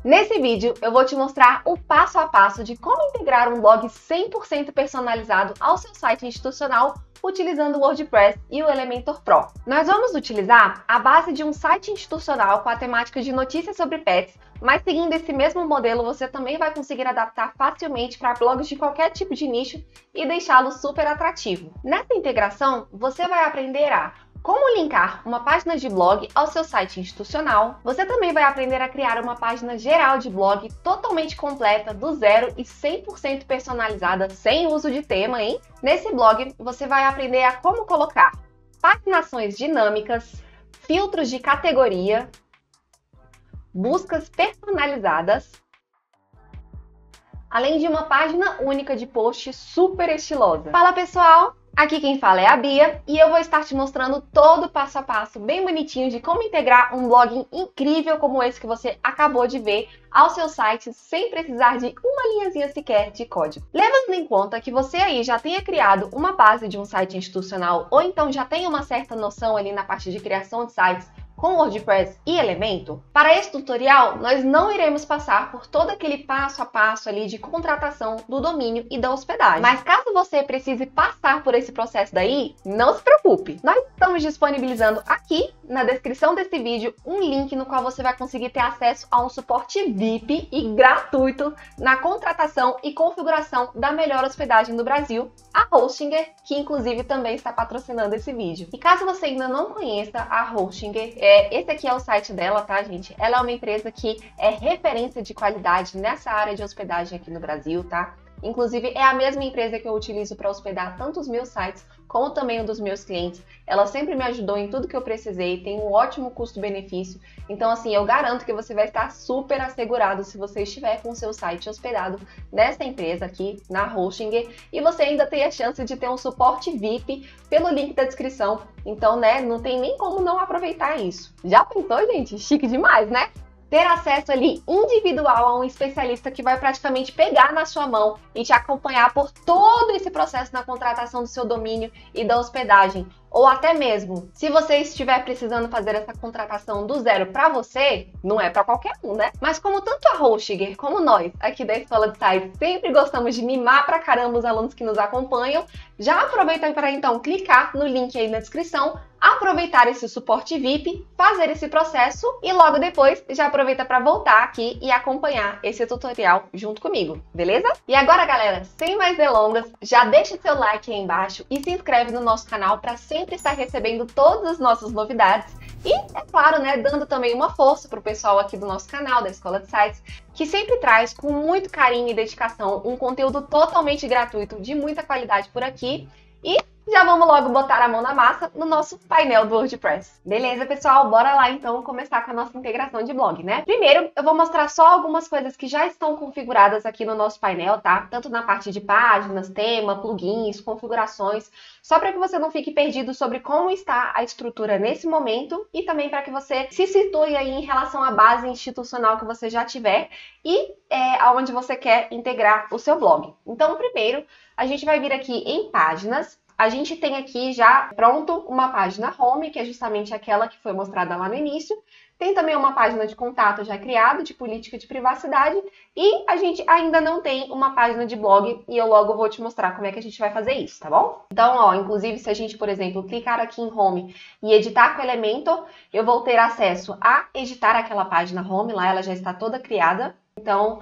Nesse vídeo, eu vou te mostrar o passo a passo de como integrar um blog 100% personalizado ao seu site institucional utilizando o WordPress e o Elementor Pro. Nós vamos utilizar a base de um site institucional com a temática de notícias sobre pets, mas seguindo esse mesmo modelo, você também vai conseguir adaptar facilmente para blogs de qualquer tipo de nicho e deixá-lo super atrativo. Nessa integração, você vai aprender a como linkar uma página de blog ao seu site institucional. Você também vai aprender a criar uma página geral de blog totalmente completa, do zero e 100% personalizada, sem uso de tema, hein? Nesse blog, você vai aprender a como colocar paginações dinâmicas, filtros de categoria, buscas personalizadas, além de uma página única de post super estilosa. Fala pessoal! Aqui quem fala é a Bia e eu vou estar te mostrando todo o passo a passo bem bonitinho de como integrar um blog incrível como esse que você acabou de ver ao seu site sem precisar de uma linhazinha sequer de código. Levando em conta que você aí já tenha criado uma base de um site institucional ou então já tenha uma certa noção ali na parte de criação de sites com WordPress e Elementor, para esse tutorial nós não iremos passar por todo aquele passo a passo ali de contratação do domínio e da hospedagem. Mas caso você precise passar por esse processo daí, não se preocupe. Nós estamos disponibilizando aqui na descrição desse vídeo um link no qual você vai conseguir ter acesso a um suporte VIP e gratuito na contratação e configuração da melhor hospedagem do Brasil, a Hostinger, que inclusive também está patrocinando esse vídeo. E caso você ainda não conheça a Hostinger, esse aqui é o site dela, tá, gente? Ela é uma empresa que é referência de qualidade nessa área de hospedagem aqui no Brasil, tá? Inclusive, é a mesma empresa que eu utilizo para hospedar tanto os meus sites como também o dos meus clientes. Ela sempre me ajudou em tudo que eu precisei, tem um ótimo custo-benefício. Então, assim, eu garanto que você vai estar super assegurado se você estiver com o seu site hospedado nessa empresa aqui, na Hostinger, e você ainda tem a chance de ter um suporte VIP pelo link da descrição. Então, né, não tem nem como não aproveitar isso. Já pensou, gente? Chique demais, né? Ter acesso ali individual a um especialista que vai praticamente pegar na sua mão e te acompanhar por todo esse processo na contratação do seu domínio e da hospedagem. Ou até mesmo, se você estiver precisando fazer essa contratação do zero para você, não é para qualquer um, né? Mas como tanto a Hostinger como nós, aqui da Escola de Sites, sempre gostamos de mimar pra caramba os alunos que nos acompanham, já aproveita para então clicar no link aí na descrição, aproveitar esse suporte VIP, fazer esse processo e logo depois já aproveita para voltar aqui e acompanhar esse tutorial junto comigo, beleza? E agora, galera, sem mais delongas, já deixa seu like aí embaixo e se inscreve no nosso canal para sempre estar recebendo todas as nossas novidades e, é claro, né, dando também uma força para o pessoal aqui do nosso canal, da Escola de Sites, que sempre traz com muito carinho e dedicação um conteúdo totalmente gratuito, de muita qualidade por aqui. E já vamos logo botar a mão na massa no nosso painel do WordPress. Beleza, pessoal? Bora lá então começar com a nossa integração de blog, né? Primeiro, eu vou mostrar só algumas coisas que já estão configuradas aqui no nosso painel, tá? Tanto na parte de páginas, tema, plugins, configurações, só para que você não fique perdido sobre como está a estrutura nesse momento e também para que você se situe aí em relação à base institucional que você já tiver e aonde você quer integrar o seu blog. Então, primeiro, a gente vai vir aqui em páginas. A gente tem aqui já pronto uma página home, que é justamente aquela que foi mostrada lá no início. Tem também uma página de contato já criada, de política de privacidade. E a gente ainda não tem uma página de blog e eu logo vou te mostrar como é que a gente vai fazer isso, tá bom? Então, ó, inclusive se a gente, por exemplo, clicar aqui em home e editar com Elementor, eu vou ter acesso a editar aquela página home, lá ela já está toda criada. Então,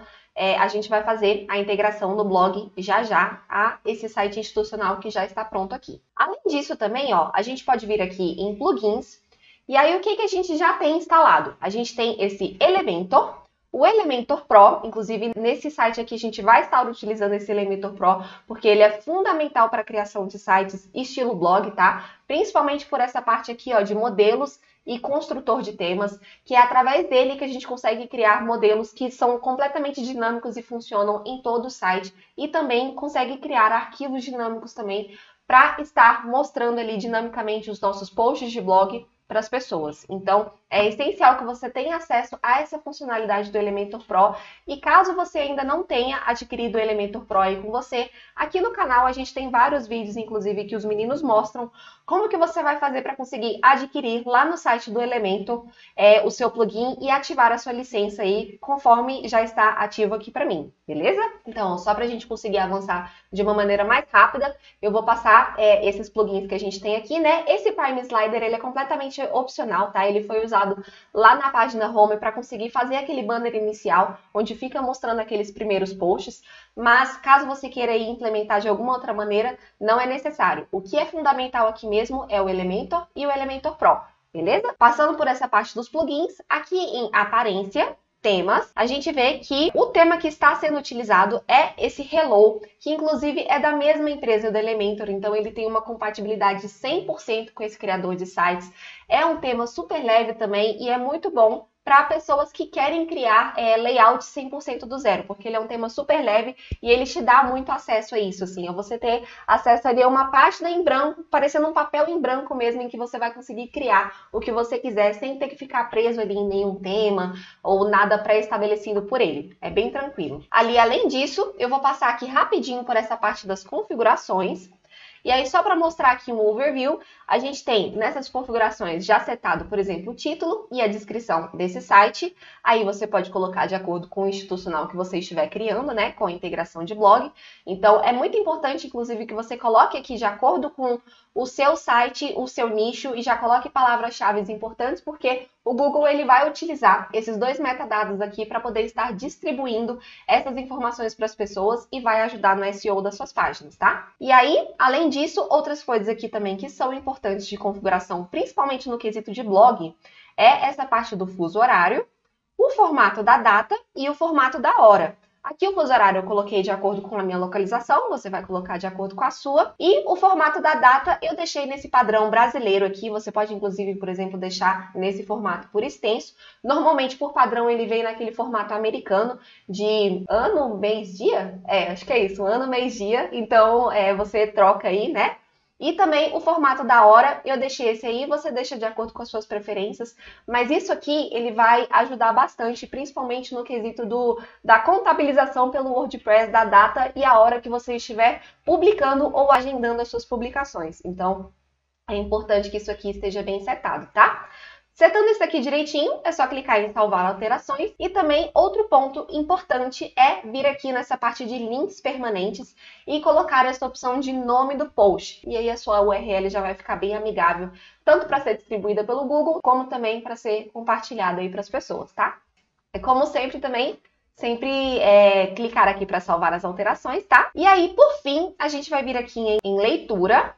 a gente vai fazer a integração no blog já a esse site institucional que já está pronto aqui. Além disso também, ó, a gente pode vir aqui em plugins e aí o que a gente já tem instalado? A gente tem esse Elementor, o Elementor Pro, inclusive nesse site aqui a gente vai estar utilizando esse Elementor Pro porque ele é fundamental para a criação de sites estilo blog, tá? Principalmente por essa parte aqui, ó, de modelos e construtor de temas, que é através dele que a gente consegue criar modelos que são completamente dinâmicos e funcionam em todo o site e também consegue criar arquivos dinâmicos também para estar mostrando ali dinamicamente os nossos posts de blog para as pessoas. Então, é essencial que você tenha acesso a essa funcionalidade do Elementor Pro. E caso você ainda não tenha adquirido o Elementor Pro aí com você, aqui no canal a gente tem vários vídeos, inclusive, que os meninos mostram como que você vai fazer para conseguir adquirir lá no site do Elementor o seu plugin e ativar a sua licença aí, conforme já está ativo aqui para mim, beleza? Então, só para a gente conseguir avançar de uma maneira mais rápida, eu vou passar esses plugins que a gente tem aqui, né? Esse Prime Slider, ele é completamente opcional, tá? Ele foi usado lá na página Home para conseguir fazer aquele banner inicial, onde fica mostrando aqueles primeiros posts, mas caso você queira implementar de alguma outra maneira, não é necessário. O que é fundamental aqui mesmo é o Elementor e o Elementor Pro, beleza? Passando por essa parte dos plugins, aqui em Aparência, Temas, a gente vê que o tema que está sendo utilizado é esse Hello, que inclusive é da mesma empresa do Elementor, então ele tem uma compatibilidade 100% com esse criador de sites. É um tema super leve também e é muito bom para pessoas que querem criar layout 100% do zero, porque ele é um tema super leve e ele te dá muito acesso a isso, assim, a você ter acesso ali a uma página em branco, parecendo um papel em branco mesmo, em que você vai conseguir criar o que você quiser, sem ter que ficar preso ali em nenhum tema ou nada pré-estabelecido por ele. É bem tranquilo. Ali, além disso, eu vou passar aqui rapidinho por essa parte das configurações. E aí, só para mostrar aqui um overview, a gente tem nessas configurações já setado, por exemplo, o título e a descrição desse site. Aí você pode colocar de acordo com o institucional que você estiver criando, né, com a integração de blog. Então, é muito importante, inclusive, que você coloque aqui de acordo com o seu site, o seu nicho, e já coloque palavras-chave importantes, porque o Google ele vai utilizar esses dois metadados aqui para poder estar distribuindo essas informações para as pessoas e vai ajudar no SEO das suas páginas, tá? E aí, além disso, outras coisas aqui também que são importantes de configuração, principalmente no quesito de blog, é essa parte do fuso horário, o formato da data e o formato da hora. Aqui o fuso horário eu coloquei de acordo com a minha localização, você vai colocar de acordo com a sua. E o formato da data eu deixei nesse padrão brasileiro aqui, você pode inclusive, por exemplo, deixar nesse formato por extenso. Normalmente, por padrão, ele vem naquele formato americano de ano, mês, dia? Acho que é isso, ano, mês, dia. Então, você troca aí, né? E também o formato da hora, eu deixei esse aí, você deixa de acordo com as suas preferências, mas isso aqui, ele vai ajudar bastante, principalmente no quesito da contabilização pelo WordPress da data e a hora que você estiver publicando ou agendando as suas publicações. Então, é importante que isso aqui esteja bem setado, tá? Setando isso aqui direitinho, é só clicar em salvar alterações. E também outro ponto importante é vir aqui nessa parte de links permanentes e colocar essa opção de nome do post. E aí a sua URL já vai ficar bem amigável, tanto para ser distribuída pelo Google, como também para ser compartilhada aí para as pessoas, tá? É como sempre também, clicar aqui para salvar as alterações, tá? E aí, por fim, a gente vai vir aqui em leitura.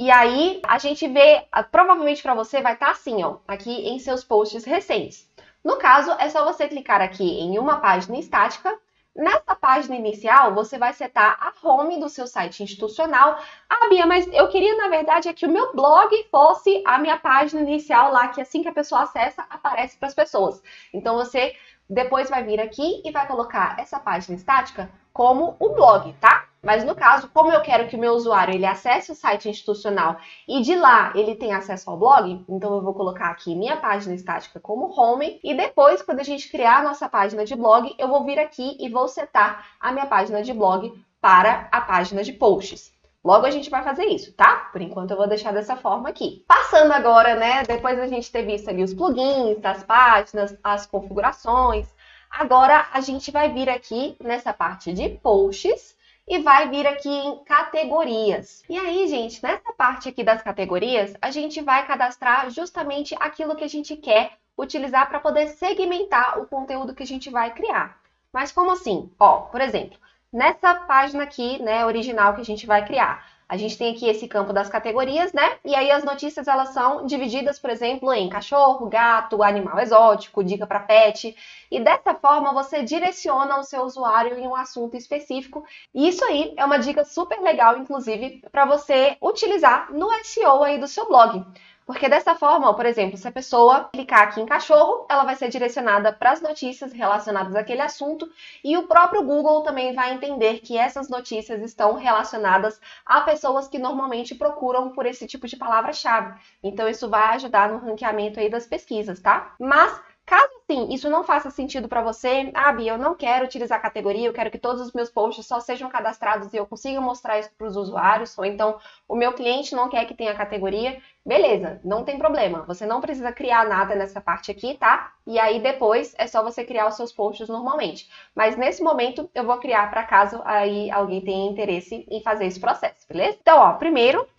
E aí, a gente vê, provavelmente para você vai estar assim, ó, aqui em seus posts recentes. No caso, é só você clicar aqui em uma página estática. Nessa página inicial, você vai setar a home do seu site institucional. Ah, Bia, mas eu queria, na verdade, que o meu blog fosse a minha página inicial lá, que assim que a pessoa acessa, aparece para as pessoas. Então, você depois vai vir aqui e vai colocar essa página estática como o blog, tá? Mas no caso, como eu quero que o meu usuário ele acesse o site institucional e de lá ele tenha acesso ao blog, então eu vou colocar aqui minha página estática como home e depois, quando a gente criar a nossa página de blog, eu vou vir aqui e vou setar a minha página de blog para a página de posts. Logo a gente vai fazer isso, tá? Por enquanto eu vou deixar dessa forma aqui. Passando agora, né, depois da gente ter visto ali os plugins, as páginas, as configurações, agora a gente vai vir aqui nessa parte de posts e vai vir aqui em categorias. E aí, gente, nessa parte aqui das categorias, a gente vai cadastrar justamente aquilo que a gente quer utilizar para poder segmentar o conteúdo que a gente vai criar. Mas como assim? Ó, por exemplo, nessa página aqui, né, original que a gente vai criar, a gente tem aqui esse campo das categorias, né? E aí as notícias, elas são divididas, por exemplo, em cachorro, gato, animal exótico, dica para pet. E dessa forma, você direciona o seu usuário em um assunto específico. E isso aí é uma dica super legal, inclusive, para você utilizar no SEO aí do seu blog. Porque dessa forma, por exemplo, se a pessoa clicar aqui em cachorro, ela vai ser direcionada para as notícias relacionadas àquele assunto e o próprio Google também vai entender que essas notícias estão relacionadas a pessoas que normalmente procuram por esse tipo de palavra-chave. Então, isso vai ajudar no ranqueamento aí das pesquisas, tá? Mas caso assim, isso não faça sentido para você, Bia, eu não quero utilizar a categoria, eu quero que todos os meus posts só sejam cadastrados e eu consiga mostrar isso para os usuários, ou então o meu cliente não quer que tenha categoria, beleza, não tem problema. Você não precisa criar nada nessa parte aqui, tá? E aí depois é só você criar os seus posts normalmente. Mas nesse momento eu vou criar para caso aí alguém tenha interesse em fazer esse processo, beleza? Então, ó,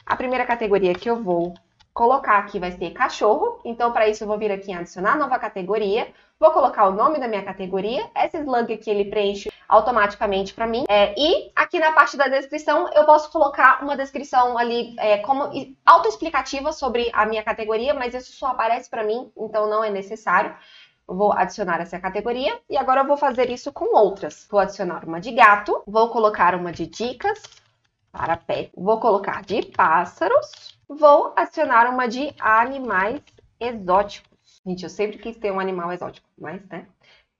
a primeira categoria que eu vou colocar aqui vai ser cachorro, então para isso eu vou vir aqui em adicionar nova categoria, vou colocar o nome da minha categoria, esse slug aqui ele preenche automaticamente para mim, e aqui na parte da descrição eu posso colocar uma descrição ali como autoexplicativa sobre a minha categoria, mas isso só aparece para mim, então não é necessário. Eu vou adicionar essa categoria e agora eu vou fazer isso com outras. Vou adicionar uma de gato, vou colocar uma de dicas para pet, vou colocar de pássaros, vou adicionar uma de animais exóticos. Gente, eu sempre quis ter um animal exótico, mas, né?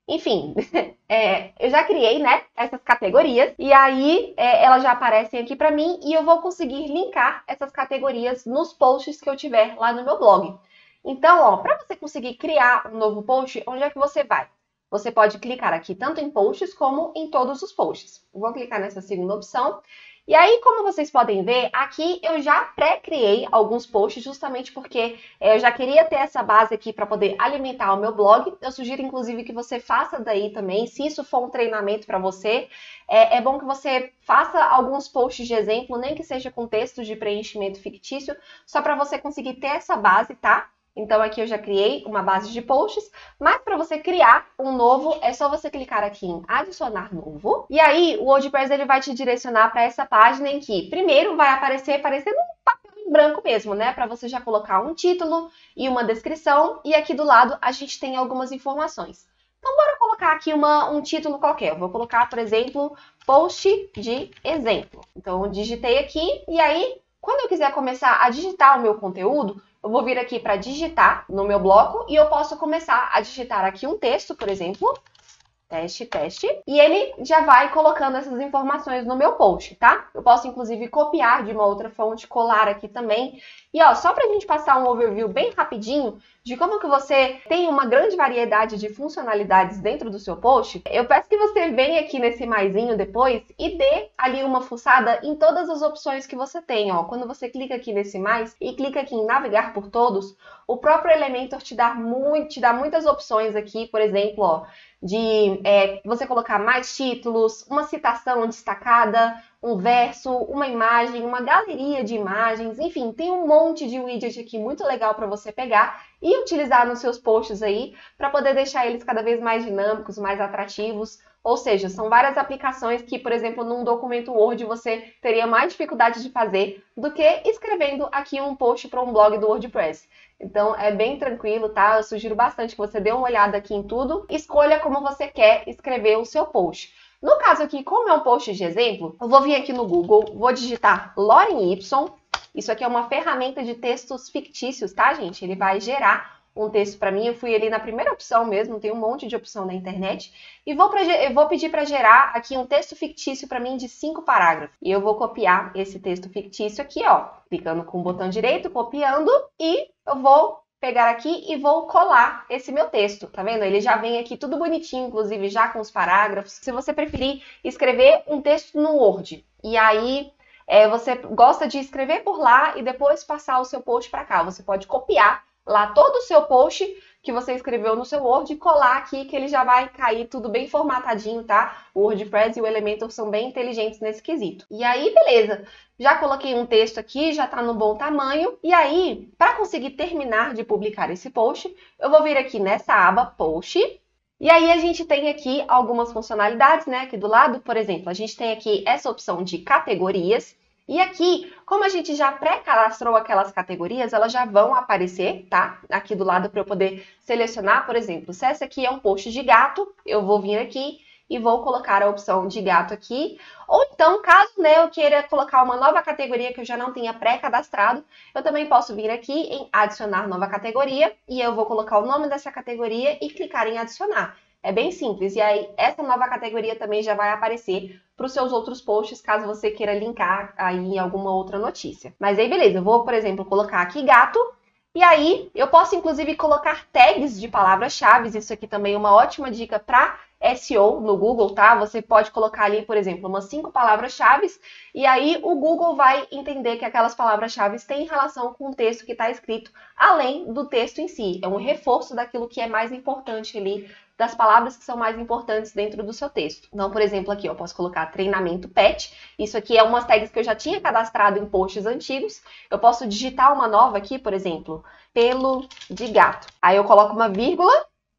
Enfim, eu já criei, né, essas categorias e aí elas já aparecem aqui para mim e eu vou conseguir linkar essas categorias nos posts que eu tiver lá no meu blog. Então, ó, para você conseguir criar um novo post, onde é que você vai? Você pode clicar aqui tanto em posts como em todos os posts. Eu vou clicar nessa segunda opção. E aí, como vocês podem ver, aqui eu já pré-criei alguns posts justamente porque eu já queria ter essa base aqui para poder alimentar o meu blog. Eu sugiro, inclusive, que você faça daí também. Se isso for um treinamento para você, é bom que você faça alguns posts de exemplo, nem que seja com textos de preenchimento fictício, só para você conseguir ter essa base, tá? Então, aqui eu já criei uma base de posts, mas para você criar um novo, é só você clicar aqui em adicionar novo. E aí, o WordPress ele vai te direcionar para essa página em que, primeiro, vai aparecer parecendo um papel em branco mesmo, né? Para você já colocar um título e uma descrição. E aqui do lado, a gente tem algumas informações. Então, bora colocar aqui um título qualquer. Eu vou colocar, por exemplo, post de exemplo. Então, eu digitei aqui e aí, quando eu quiser começar a digitar o meu conteúdo, eu vou vir aqui para digitar no meu bloco e eu posso começar a digitar aqui um texto, por exemplo, teste, e ele já vai colocando essas informações no meu post, tá? Eu posso, inclusive, copiar de uma outra fonte, colar aqui também. E, ó, só pra gente passar um overview bem rapidinho de como que você tem uma grande variedade de funcionalidades dentro do seu post, eu peço que você venha aqui nesse maisinho depois e dê ali uma fuçada em todas as opções que você tem, ó. Quando você clica aqui nesse mais e clica aqui em navegar por todos, o próprio Elementor te dá muitas opções aqui, por exemplo, ó, de você colocar mais títulos, uma citação destacada, um verso, uma imagem, uma galeria de imagens, enfim, tem um monte de widget aqui muito legal para você pegar e utilizar nos seus posts aí para poder deixar eles cada vez mais dinâmicos, mais atrativos. Ou seja, são várias aplicações que, por exemplo, num documento Word você teria mais dificuldade de fazer do que escrevendo aqui um post para um blog do WordPress. Então, é bem tranquilo, tá? Eu sugiro bastante que você dê uma olhada aqui em tudo. Escolha como você quer escrever o seu post. No caso aqui, como é um post de exemplo, eu vou vir aqui no Google, vou digitar Lorem Ipsum. Isso aqui é uma ferramenta de textos fictícios, tá, gente? Ele vai gerar um texto para mim. Eu fui ali na primeira opção mesmo, tem um monte de opção na internet. E eu vou pedir para gerar aqui um texto fictício para mim de 5 parágrafos. E eu vou copiar esse texto fictício aqui, ó, clicando com o botão direito, copiando, e eu vou pegar aqui e vou colar esse meu texto, tá vendo? Ele já vem aqui tudo bonitinho, inclusive já com os parágrafos. Se você preferir escrever um texto no Word, e aí você gosta de escrever por lá e depois passar o seu post para cá, você pode copiar lá todo o seu post que você escreveu no seu Word e colar aqui que ele já vai cair tudo bem formatadinho, tá? O WordPress e o Elementor são bem inteligentes nesse quesito. E aí, beleza. Já coloquei um texto aqui, já tá no bom tamanho. E aí, para conseguir terminar de publicar esse post, eu vou vir aqui nessa aba Post. E aí a gente tem aqui algumas funcionalidades, né? Aqui do lado, por exemplo, a gente tem aqui essa opção de categorias. E aqui, como a gente já pré-cadastrou aquelas categorias, elas já vão aparecer, tá? Aqui do lado para eu poder selecionar, por exemplo, se essa aqui é um post de gato, eu vou vir aqui e vou colocar a opção de gato aqui. Ou Então, caso, né, eu queira colocar uma nova categoria que eu já não tenha pré-cadastrado, eu também posso vir aqui em adicionar nova categoria e eu vou colocar o nome dessa categoria e clicar em adicionar. É bem simples. E aí, essa nova categoria também já vai aparecer para os seus outros posts, caso você queira linkar aí em alguma outra notícia. Mas aí, beleza, eu vou, por exemplo, colocar aqui gato. E aí, eu posso inclusive colocar tags de palavras-chave. Isso aqui também é uma ótima dica para SEO no Google, tá? Você pode colocar ali, por exemplo, umas 5 palavras-chave e aí o Google vai entender que aquelas palavras-chave têm relação com o texto que está escrito, além do texto em si. É um reforço daquilo que é mais importante ali, das palavras que são mais importantes dentro do seu texto. Então, por exemplo, aqui eu posso colocar treinamento pet. Isso aqui é umas tags que eu já tinha cadastrado em posts antigos. Eu posso digitar uma nova aqui, por exemplo, pelo de gato. Aí eu coloco uma vírgula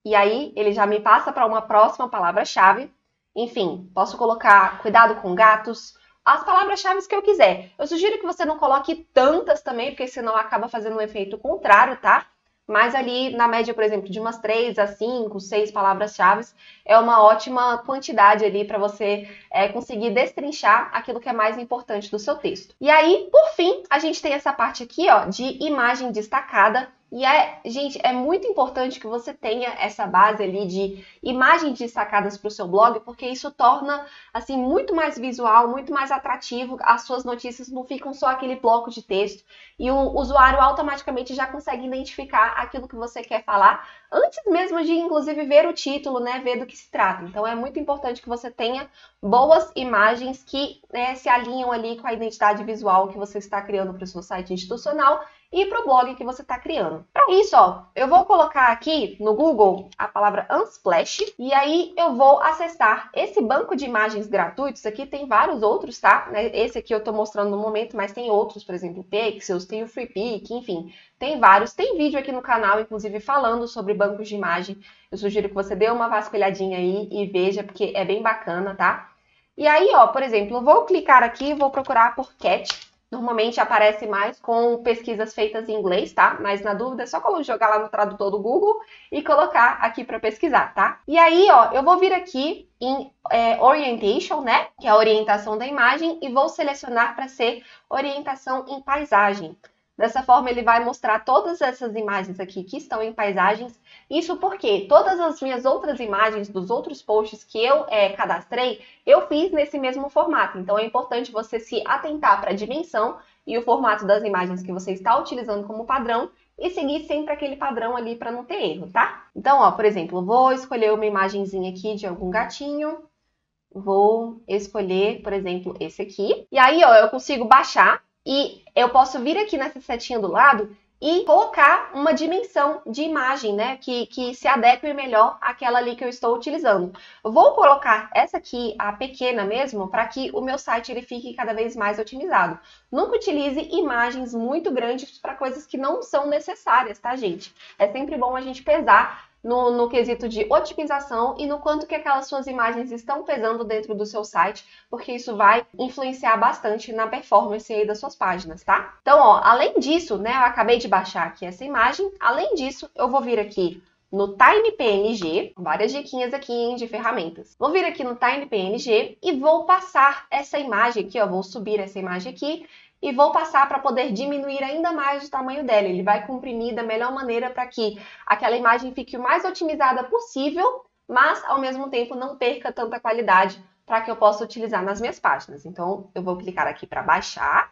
e aí ele já me passa para uma próxima palavra-chave. Enfim, posso colocar cuidado com gatos, as palavras-chave que eu quiser. Eu sugiro que você não coloque tantas também, porque senão acaba fazendo um efeito contrário, tá? Mas ali, na média, por exemplo, de umas 3 a 5, 6 palavras-chave, é uma ótima quantidade ali para você conseguir destrinchar aquilo que é mais importante do seu texto. E aí, por fim, a gente tem essa parte aqui, ó, de imagem destacada. E gente, é muito importante que você tenha essa base ali de imagens destacadas para o seu blog, porque isso torna, assim, muito mais visual, muito mais atrativo. As suas notícias não ficam só aquele bloco de texto. E o usuário automaticamente já consegue identificar aquilo que você quer falar, antes mesmo de, inclusive, ver o título, né, ver do que se trata. Então, é muito importante que você tenha boas imagens que, né, se alinham ali com a identidade visual que você está criando para o seu site institucional e para o blog que você está criando. Para isso, ó, eu vou colocar aqui no Google a palavra Unsplash e aí eu vou acessar esse banco de imagens gratuitos. Aqui tem vários outros, tá? Esse aqui eu estou mostrando no momento, mas tem outros, por exemplo, Pexels, tem o FreePic, enfim, tem vários. Tem vídeo aqui no canal, inclusive, falando sobre bancos de imagem. Eu sugiro que você dê uma vasculhadinha aí e veja, porque é bem bacana, tá? E aí, ó, por exemplo, eu vou clicar aqui e vou procurar por cat. Normalmente aparece mais com pesquisas feitas em inglês, tá? Mas na dúvida é só jogar lá no tradutor do Google e colocar aqui para pesquisar, tá? E aí, ó, eu vou vir aqui em Orientation, né? Que é a orientação da imagem, e vou selecionar para ser orientação em paisagem. Dessa forma, ele vai mostrar todas essas imagens aqui que estão em paisagens. Isso porque todas as minhas outras imagens dos outros posts que eu cadastrei, eu fiz nesse mesmo formato. Então, é importante você se atentar para a dimensão e o formato das imagens que você está utilizando como padrão e seguir sempre aquele padrão ali para não ter erro, tá? Então, ó, por exemplo, eu vou escolher uma imagenzinha aqui de algum gatinho. Vou escolher, por exemplo, esse aqui. E aí, ó, eu consigo baixar. E eu posso vir aqui nessa setinha do lado e colocar uma dimensão de imagem, né, que se adeque melhor àquela ali que eu estou utilizando. Eu vou colocar essa aqui, a pequena mesmo, para que o meu site ele fique cada vez mais otimizado. Nunca utilize imagens muito grandes para coisas que não são necessárias, tá, gente? É sempre bom a gente pesar no quesito de otimização e no quanto que aquelas suas imagens estão pesando dentro do seu site, porque isso vai influenciar bastante na performance aí das suas páginas, tá? Então, ó, além disso, né, eu acabei de baixar aqui essa imagem, além disso, eu vou vir aqui no TinyPNG, várias diquinhas aqui, hein, de ferramentas. Vou vir aqui no TinyPNG e vou passar essa imagem aqui, ó, vou subir essa imagem aqui, e vou passar para poder diminuir ainda mais o tamanho dela. Ele vai comprimir da melhor maneira para que aquela imagem fique o mais otimizada possível, mas ao mesmo tempo não perca tanta qualidade para que eu possa utilizar nas minhas páginas. Então, eu vou clicar aqui para baixar.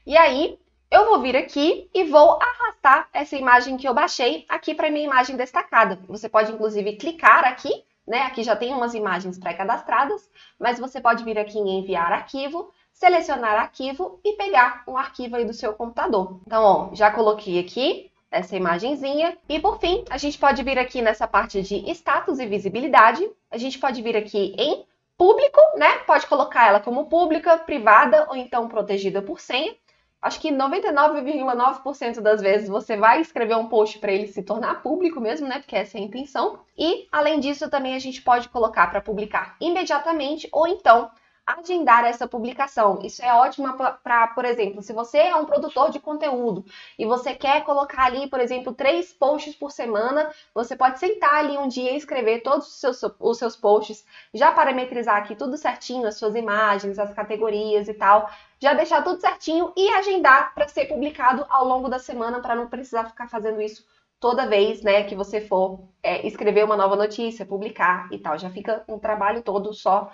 E aí, eu vou vir aqui e vou arrastar essa imagem que eu baixei aqui para minha imagem destacada. Você pode, inclusive, clicar aqui, né? Aqui já tem umas imagens pré-cadastradas, mas você pode vir aqui em enviar arquivo, selecionar arquivo e pegar um arquivo aí do seu computador. Então, ó, já coloquei aqui essa imagenzinha. E por fim, a gente pode vir aqui nessa parte de status e visibilidade. A gente pode vir aqui em público, né? Pode colocar ela como pública, privada ou então protegida por senha. Acho que 99,9% das vezes você vai escrever um post para ele se tornar público mesmo, né? Porque essa é a intenção. E, além disso, também a gente pode colocar para publicar imediatamente ou então agendar essa publicação. Isso é ótimo para, por exemplo, se você é um produtor de conteúdo e você quer colocar ali, por exemplo, 3 posts por semana, você pode sentar ali um dia e escrever todos os seus posts, já parametrizar aqui tudo certinho, as suas imagens, as categorias e tal, já deixar tudo certinho e agendar para ser publicado ao longo da semana, para não precisar ficar fazendo isso toda vez, né, que você for escrever uma nova notícia, publicar e tal. Já fica um trabalho todo só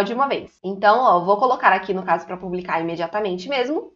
de uma vez. Então, ó, vou colocar aqui, no caso, para publicar imediatamente mesmo.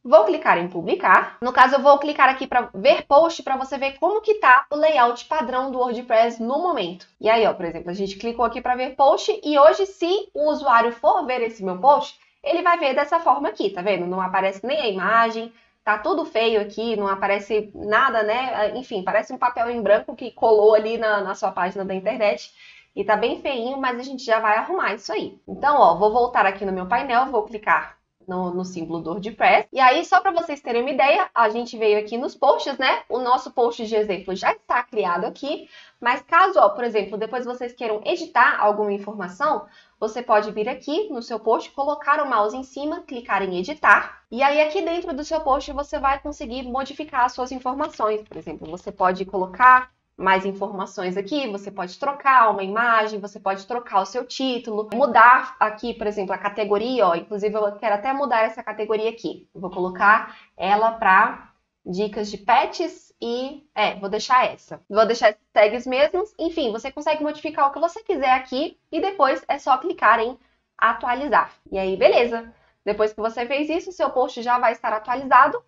Vou clicar em publicar. No caso, eu vou clicar aqui para ver post, para você ver como que tá o layout padrão do WordPress no momento. E aí, ó, por exemplo, a gente clicou aqui para ver post e hoje, se o usuário for ver esse meu post, ele vai ver dessa forma aqui, tá vendo? Não aparece nem a imagem, tá tudo feio aqui, não aparece nada, né? Enfim, parece um papel em branco que colou ali na sua página da internet. E tá bem feinho, mas a gente já vai arrumar isso aí. Então, ó, vou voltar aqui no meu painel, vou clicar no símbolo do WordPress. E aí, só para vocês terem uma ideia, a gente veio aqui nos posts, né? O nosso post de exemplo já está criado aqui. Mas caso, ó, por exemplo, depois vocês queiram editar alguma informação, você pode vir aqui no seu post, colocar o mouse em cima, clicar em editar. E aí, aqui dentro do seu post, você vai conseguir modificar as suas informações. Por exemplo, você pode colocar mais informações aqui, você pode trocar uma imagem, você pode trocar o seu título, mudar aqui, por exemplo, a categoria, ó, inclusive eu quero até mudar essa categoria aqui. Eu vou colocar ela para dicas de pets e, vou deixar essa. Vou deixar essas tags mesmos, enfim, você consegue modificar o que você quiser aqui e depois é só clicar em atualizar. E aí, beleza. Depois que você fez isso, o seu post já vai estar atualizado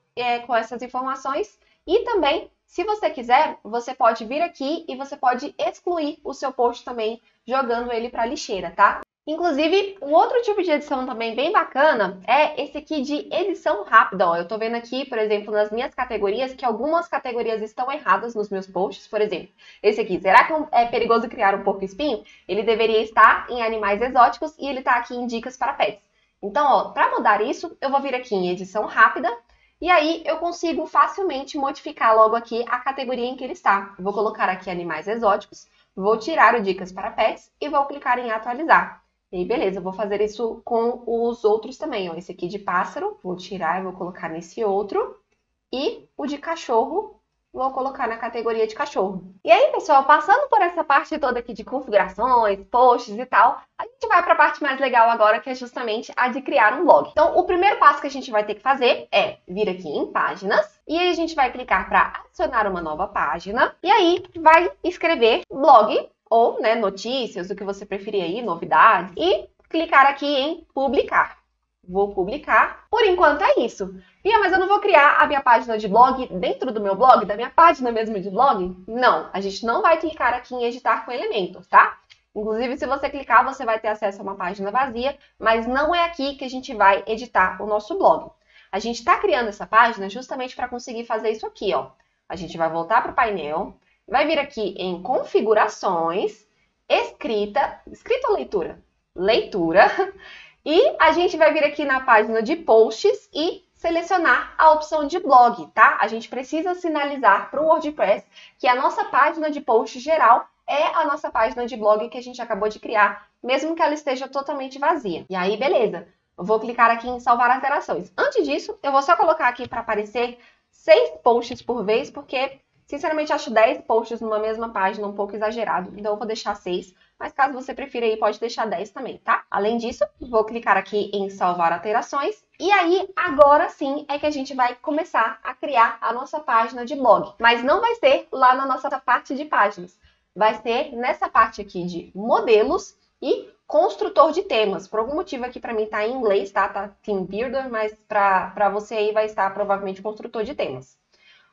com essas informações e também, se você quiser, você pode vir aqui e você pode excluir o seu post também, jogando ele para a lixeira, tá? Inclusive, um outro tipo de edição também bem bacana é esse aqui de edição rápida. Ó, eu tô vendo aqui, por exemplo, nas minhas categorias, que algumas categorias estão erradas nos meus posts. Por exemplo, esse aqui, será que é perigoso criar um porco-espinho? Ele deveria estar em animais exóticos e ele tá aqui em dicas para pets. Então, ó, para mudar isso, eu vou vir aqui em edição rápida. E aí, eu consigo facilmente modificar logo aqui a categoria em que ele está. Vou colocar aqui animais exóticos, vou tirar o dicas para pets e vou clicar em atualizar. E aí, beleza, eu vou fazer isso com os outros também, ó. Esse aqui de pássaro, vou tirar e vou colocar nesse outro. E o de cachorro, vou colocar na categoria de cachorro. E aí, pessoal, passando por essa parte toda aqui de configurações, posts e tal, a gente vai para a parte mais legal agora, que é justamente a de criar um blog. Então, o primeiro passo que a gente vai ter que fazer é vir aqui em páginas, e aí a gente vai clicar para adicionar uma nova página, e aí vai escrever blog, ou, né, notícias, o que você preferir aí, novidades, e clicar aqui em publicar. Vou publicar. Por enquanto é isso. Bia, mas eu não vou criar a minha página de blog dentro do meu blog, da minha página mesmo de blog? Não, a gente não vai clicar aqui em editar com elementos, tá? Inclusive, se você clicar, você vai ter acesso a uma página vazia, mas não é aqui que a gente vai editar o nosso blog. A gente está criando essa página justamente para conseguir fazer isso aqui, ó. A gente vai voltar para o painel, vai vir aqui em configurações, escrita ou leitura? Leitura. E a gente vai vir aqui na página de posts e selecionar a opção de blog, tá? A gente precisa sinalizar para o WordPress que a nossa página de post geral é a nossa página de blog que a gente acabou de criar, mesmo que ela esteja totalmente vazia. E aí, beleza. Eu vou clicar aqui em salvar alterações. Antes disso, eu vou só colocar aqui para aparecer 6 posts por vez, porque, sinceramente, acho 10 posts numa mesma página um pouco exagerado. Então, eu vou deixar 6. Mas caso você prefira aí, pode deixar 10 também, tá? Além disso, vou clicar aqui em salvar alterações. E aí, agora sim, é que a gente vai começar a criar a nossa página de blog. Mas não vai ser lá na nossa parte de páginas. Vai ser nessa parte aqui de modelos e construtor de temas. Por algum motivo aqui para mim tá em inglês, tá? Tá Theme Builder, mas para você aí vai estar provavelmente construtor de temas.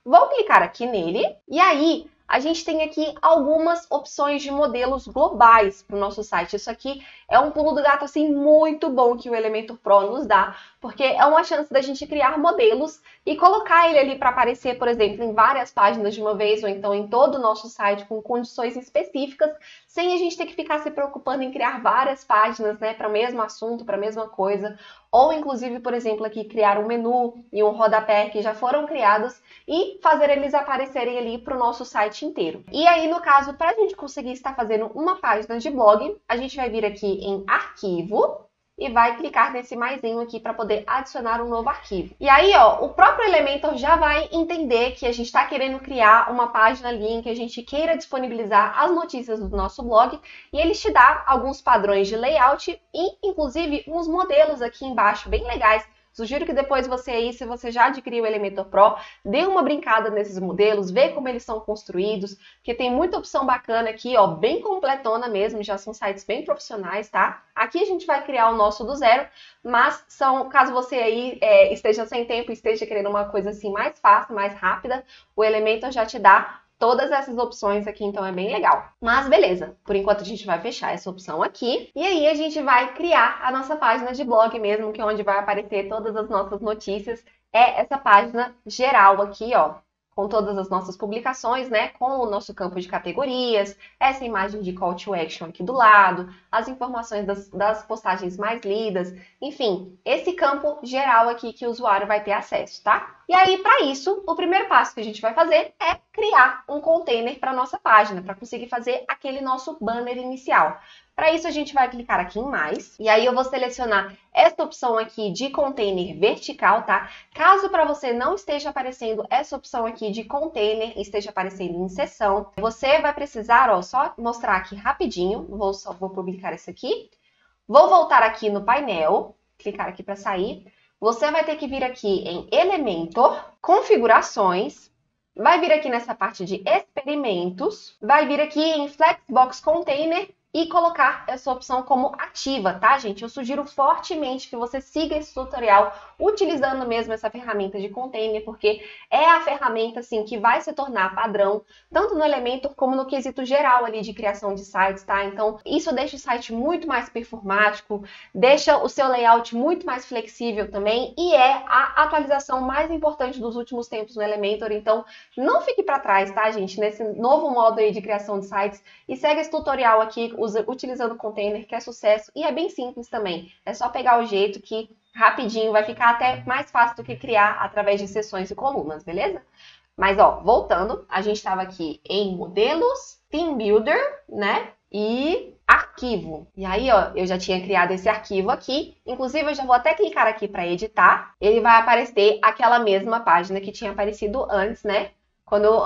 Vou clicar aqui nele e aí a gente tem aqui algumas opções de modelos globais para o nosso site. Isso aqui é um pulo do gato assim muito bom que o Elementor Pro nos dá, porque é uma chance da gente criar modelos e colocar ele ali para aparecer, por exemplo, em várias páginas de uma vez ou então em todo o nosso site com condições específicas, sem a gente ter que ficar se preocupando em criar várias páginas, né, para o mesmo assunto, para a mesma coisa, ou inclusive, por exemplo, aqui criar um menu e um rodapé que já foram criados e fazer eles aparecerem ali para o nosso site inteiro. E aí, no caso, para a gente conseguir estar fazendo uma página de blog, a gente vai vir aqui em arquivo e vai clicar nesse maisinho aqui para poder adicionar um novo arquivo. E aí, ó, o próprio Elementor já vai entender que a gente está querendo criar uma página ali em que a gente queira disponibilizar as notícias do nosso blog e ele te dá alguns padrões de layout e, inclusive, uns modelos aqui embaixo bem legais. Sugiro que depois você aí, se você já adquiriu o Elementor Pro, dê uma brincada nesses modelos, vê como eles são construídos, porque tem muita opção bacana aqui, ó, bem completona mesmo, já são sites bem profissionais, tá? Aqui a gente vai criar o nosso do zero, mas caso você aí esteja sem tempo, esteja querendo uma coisa assim mais fácil, mais rápida, o Elementor já te dá todas essas opções aqui, então é bem legal. Mas beleza, por enquanto a gente vai fechar essa opção aqui. E aí a gente vai criar a nossa página de blog mesmo, que é onde vai aparecer todas as nossas notícias. É essa página geral aqui, ó, com todas as nossas publicações, né? Com o nosso campo de categorias, essa imagem de call to action aqui do lado, as informações das postagens mais lidas, enfim, esse campo geral aqui que o usuário vai ter acesso, tá? E aí, para isso, o primeiro passo que a gente vai fazer é criar um container para nossa página, para conseguir fazer aquele nosso banner inicial. Para isso, a gente vai clicar aqui em mais, e aí eu vou selecionar essa opção aqui de container vertical, tá? Caso para você não esteja aparecendo essa opção aqui de container, esteja aparecendo em seção, você vai precisar, ó, só mostrar aqui rapidinho, vou publicar esse aqui, vou voltar aqui no painel, clicar aqui para sair, você vai ter que vir aqui em Elementor, Configurações, vai vir aqui nessa parte de experimentos, vai vir aqui em Flexbox Container e colocar essa opção como ativa, tá, gente? Eu sugiro fortemente que você siga esse tutorial utilizando mesmo essa ferramenta de container, porque é a ferramenta, assim, que vai se tornar padrão, tanto no Elementor como no quesito geral ali de criação de sites, tá? Então, isso deixa o site muito mais performático, deixa o seu layout muito mais flexível também, e é a atualização mais importante dos últimos tempos no Elementor, então não fique para trás, tá, gente? Nesse novo modo aí de criação de sites, e segue esse tutorial aqui, utilizando container, que é sucesso, e é bem simples também. É só pegar o jeito que rapidinho vai ficar até mais fácil do que criar através de seções e colunas, beleza? Mas, ó, voltando, a gente estava aqui em modelos, Theme Builder, né? E arquivo. E aí, ó, eu já tinha criado esse arquivo aqui. Inclusive, eu já vou até clicar aqui para editar. Ele vai aparecer aquela mesma página que tinha aparecido antes, né?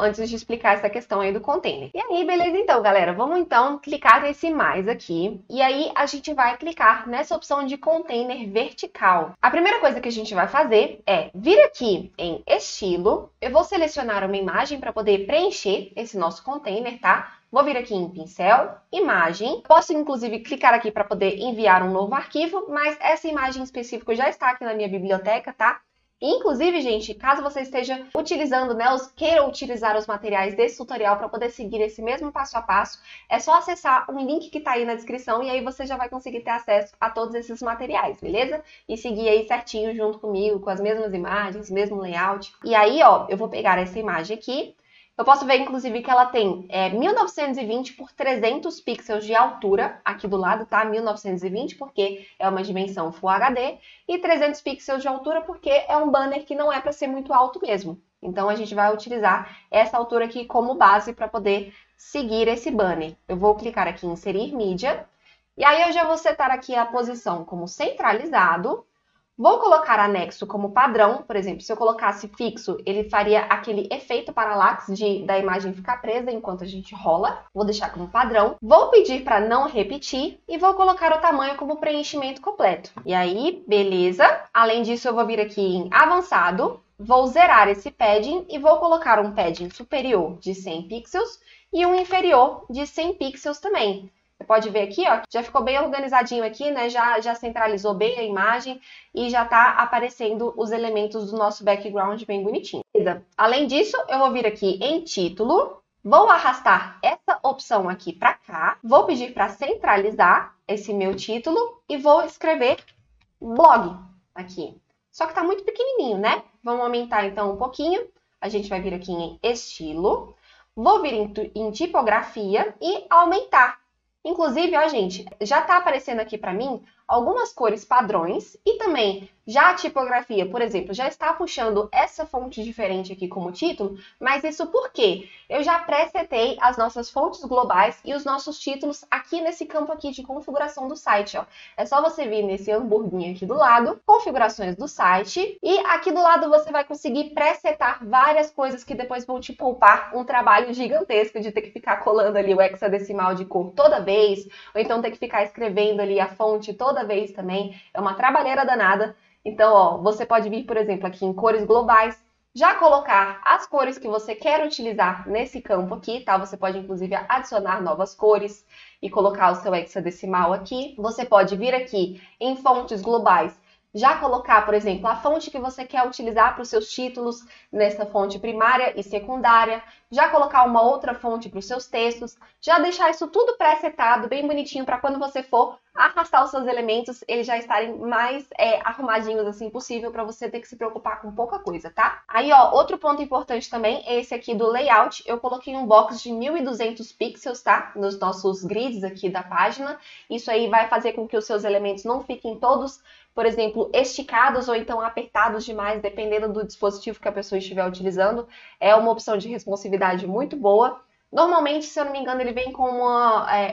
Antes de explicar essa questão aí do container. E aí, beleza então, galera? Vamos então clicar nesse mais aqui. E aí, a gente vai clicar nessa opção de container vertical. A primeira coisa que a gente vai fazer é vir aqui em estilo. Eu vou selecionar uma imagem para poder preencher esse nosso container, tá? Vou vir aqui em pincel, imagem. Posso, inclusive, clicar aqui para poder enviar um novo arquivo, mas essa imagem específica já está aqui na minha biblioteca, tá? Inclusive, gente, caso você esteja utilizando, né, queira utilizar os materiais desse tutorial para poder seguir esse mesmo passo a passo, é só acessar um link que está aí na descrição e aí você já vai conseguir ter acesso a todos esses materiais, beleza? E seguir aí certinho junto comigo, com as mesmas imagens, mesmo layout. E aí, ó, eu vou pegar essa imagem aqui. Eu posso ver, inclusive, que ela tem 1920 por 300 pixels de altura aqui do lado, tá? 1920 porque é uma dimensão Full HD e 300 pixels de altura porque é um banner que não é para ser muito alto mesmo. Então, a gente vai utilizar essa altura aqui como base para poder seguir esse banner. Eu vou clicar aqui em Inserir Mídia e aí eu já vou setar aqui a posição como centralizado. Vou colocar anexo como padrão, por exemplo, se eu colocasse fixo, ele faria aquele efeito parallax da imagem ficar presa enquanto a gente rola. Vou deixar como padrão. Vou pedir para não repetir e vou colocar o tamanho como preenchimento completo. E aí, beleza. Além disso, eu vou vir aqui em avançado, vou zerar esse padding e vou colocar um padding superior de 100 pixels e um inferior de 100 pixels também. Você pode ver aqui, ó, já ficou bem organizadinho aqui, né? Já centralizou bem a imagem e já tá aparecendo os elementos do nosso background bem bonitinho. Beleza? Além disso, eu vou vir aqui em título, vou arrastar essa opção aqui para cá, vou pedir para centralizar esse meu título e vou escrever blog aqui. Só que tá muito pequenininho, né? Vamos aumentar então um pouquinho. A gente vai vir aqui em estilo, vou vir em tipografia e aumentar. Inclusive, ó, gente, já tá aparecendo aqui para mim algumas cores padrões e também Já a tipografia, por exemplo, já está puxando essa fonte diferente aqui como título, mas isso por quê? Eu já presetei as nossas fontes globais e os nossos títulos aqui nesse campo aqui de configuração do site, ó. É só você vir nesse hamburguinho aqui do lado, configurações do site, e aqui do lado você vai conseguir presetar várias coisas que depois vão te poupar um trabalho gigantesco de ter que ficar colando ali o hexadecimal de cor toda vez, ou então ter que ficar escrevendo ali a fonte toda vez também. É uma trabalheira danada. Então, ó, você pode vir, por exemplo, aqui em cores globais, já colocar as cores que você quer utilizar nesse campo aqui, tá? Você pode, inclusive, adicionar novas cores e colocar o seu hexadecimal aqui. Você pode vir aqui em fontes globais, já colocar, por exemplo, a fonte que você quer utilizar para os seus títulos nessa fonte primária e secundária, já colocar uma outra fonte para os seus textos, já deixar isso tudo pré-setado, bem bonitinho, para quando você for arrastar os seus elementos, eles já estarem mais arrumadinhos assim possível, para você ter que se preocupar com pouca coisa, tá? Aí, ó, outro ponto importante também é esse aqui do layout. Eu coloquei um box de 1200 pixels, tá? Nos nossos grids aqui da página. Isso aí vai fazer com que os seus elementos não fiquem todos, por exemplo, esticados ou então apertados demais, dependendo do dispositivo que a pessoa estiver utilizando. É uma opção de responsividade muito boa. Normalmente, se eu não me engano, ele vem com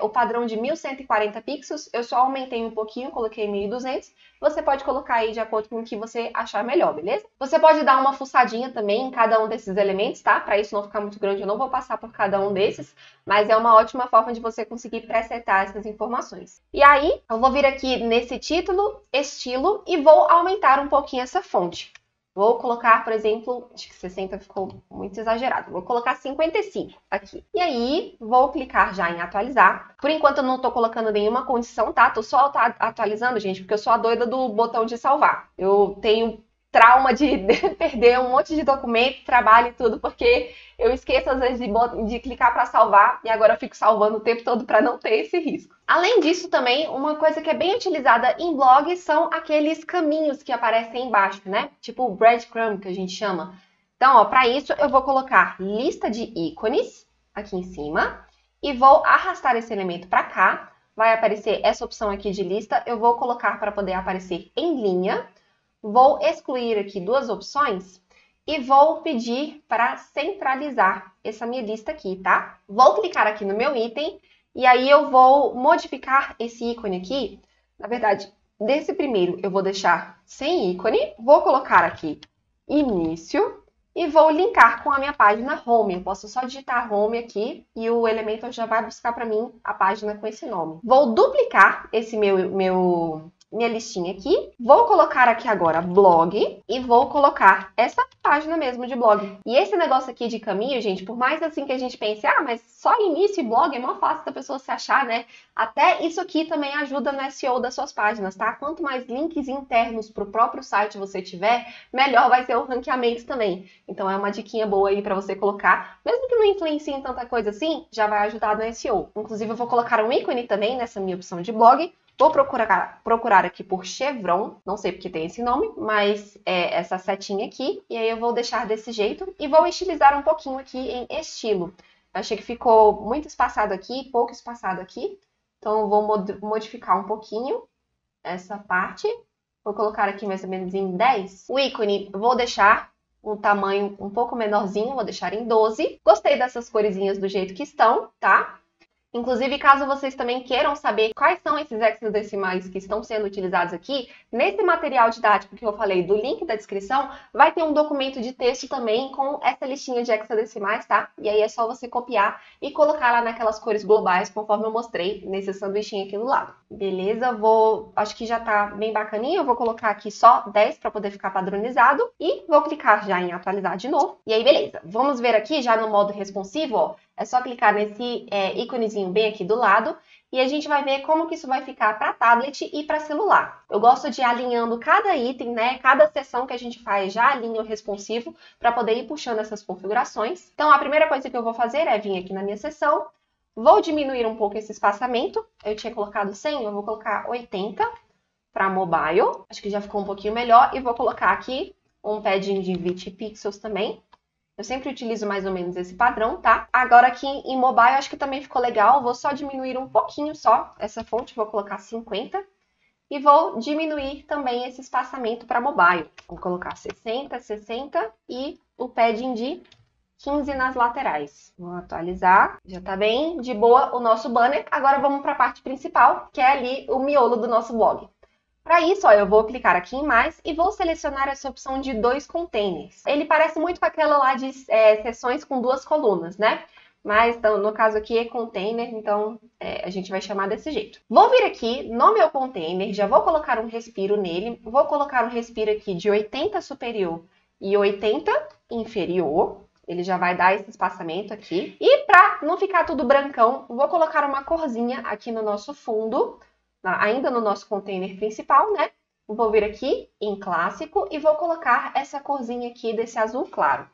o padrão de 1140 pixels. Eu só aumentei um pouquinho, coloquei 1200. Você pode colocar aí de acordo com o que você achar melhor, beleza? Você pode dar uma fuçadinha também em cada um desses elementos, tá? Para isso não ficar muito grande, eu não vou passar por cada um desses, mas é uma ótima forma de você conseguir presetar essas informações. E aí, eu vou vir aqui nesse título, estilo, e vou aumentar um pouquinho essa fonte. Vou colocar, por exemplo, acho que 60 ficou muito exagerado. Vou colocar 55 aqui. E aí, vou clicar já em atualizar. Por enquanto, eu não tô colocando nenhuma condição, tá? Tô só atualizando, gente, porque eu sou a doida do botão de salvar. Eu tenho trauma de perder um monte de documento, trabalho e tudo, porque eu esqueço às vezes de clicar para salvar e agora eu fico salvando o tempo todo para não ter esse risco. Além disso também, uma coisa que é bem utilizada em blogs são aqueles caminhos que aparecem embaixo, né? Tipo o breadcrumb que a gente chama. Então, ó, para isso eu vou colocar lista de ícones aqui em cima e vou arrastar esse elemento para cá. Vai aparecer essa opção aqui de lista, eu vou colocar para poder aparecer em linha. Vou excluir aqui duas opções e vou pedir para centralizar essa minha lista aqui, tá? Vou clicar aqui no meu item e aí eu vou modificar esse ícone aqui. Na verdade, desse primeiro eu vou deixar sem ícone, vou colocar aqui início e vou linkar com a minha página home. Eu posso só digitar home aqui e o Elementor já vai buscar para mim a página com esse nome. Vou duplicar esse minha listinha aqui. Vou colocar aqui agora blog e vou colocar essa página mesmo de blog. E esse negócio aqui de caminho, gente, por mais assim que a gente pense, ah, mas só início e blog é mó fácil da pessoa se achar, né? Até isso aqui também ajuda no SEO das suas páginas, tá? Quanto mais links internos para o próprio site você tiver, melhor vai ser o ranqueamento também. Então é uma diquinha boa aí para você colocar. Mesmo que não influencie em tanta coisa assim, já vai ajudar no SEO. Inclusive eu vou colocar um ícone também nessa minha opção de blog. Vou procurar aqui por Chevron, não sei porque tem esse nome, mas é essa setinha aqui. E aí eu vou deixar desse jeito e vou estilizar um pouquinho aqui em estilo. Eu achei que ficou muito espaçado aqui, pouco espaçado aqui. Então eu vou modificar um pouquinho essa parte. Vou colocar aqui mais ou menos em 10. O ícone vou deixar um tamanho um pouco menorzinho, vou deixar em 12. Gostei dessas coresinhas do jeito que estão, tá? Inclusive, caso vocês também queiram saber quais são esses hexadecimais que estão sendo utilizados aqui, nesse material didático que eu falei do link da descrição, vai ter um documento de texto também com essa listinha de hexadecimais, tá? E aí é só você copiar e colocar lá naquelas cores globais, conforme eu mostrei nesse sanduichinho aqui do lado. Beleza? Acho que já tá bem bacaninho, eu vou colocar aqui só 10 para poder ficar padronizado e vou clicar já em atualizar de novo. E aí, beleza. Vamos ver aqui já no modo responsivo, ó. É só clicar nesse íconezinho bem aqui do lado e a gente vai ver como que isso vai ficar para tablet e para celular. Eu gosto de ir alinhando cada item, né? Cada seção que a gente faz já alinha o responsivo para poder ir puxando essas configurações. Então, a primeira coisa que eu vou fazer é vir aqui na minha seção, vou diminuir um pouco esse espaçamento. Eu tinha colocado 100, eu vou colocar 80 para mobile. Acho que já ficou um pouquinho melhor e vou colocar aqui um padding de 20 pixels também. Eu sempre utilizo mais ou menos esse padrão, tá? Agora aqui em mobile acho que também ficou legal. Vou só diminuir um pouquinho só essa fonte, vou colocar 50. E vou diminuir também esse espaçamento para mobile. Vou colocar 60, 60 e o padding de 15 nas laterais. Vou atualizar. Já tá bem de boa o nosso banner. Agora vamos para a parte principal, que é ali o miolo do nosso blog. Para isso, ó, eu vou clicar aqui em mais e vou selecionar essa opção de 2 containers. Ele parece muito com aquela lá de seções com 2 colunas, né? Mas então, no caso aqui é container, então a gente vai chamar desse jeito. Vou vir aqui no meu container, já vou colocar um respiro nele. Vou colocar um respiro aqui de 80 superior e 80 inferior. Ele já vai dar esse espaçamento aqui. E para não ficar tudo brancão, vou colocar uma corzinha aqui no nosso fundo, ainda no nosso container principal, né? Vou vir aqui em clássico e vou colocar essa corzinha aqui desse azul claro.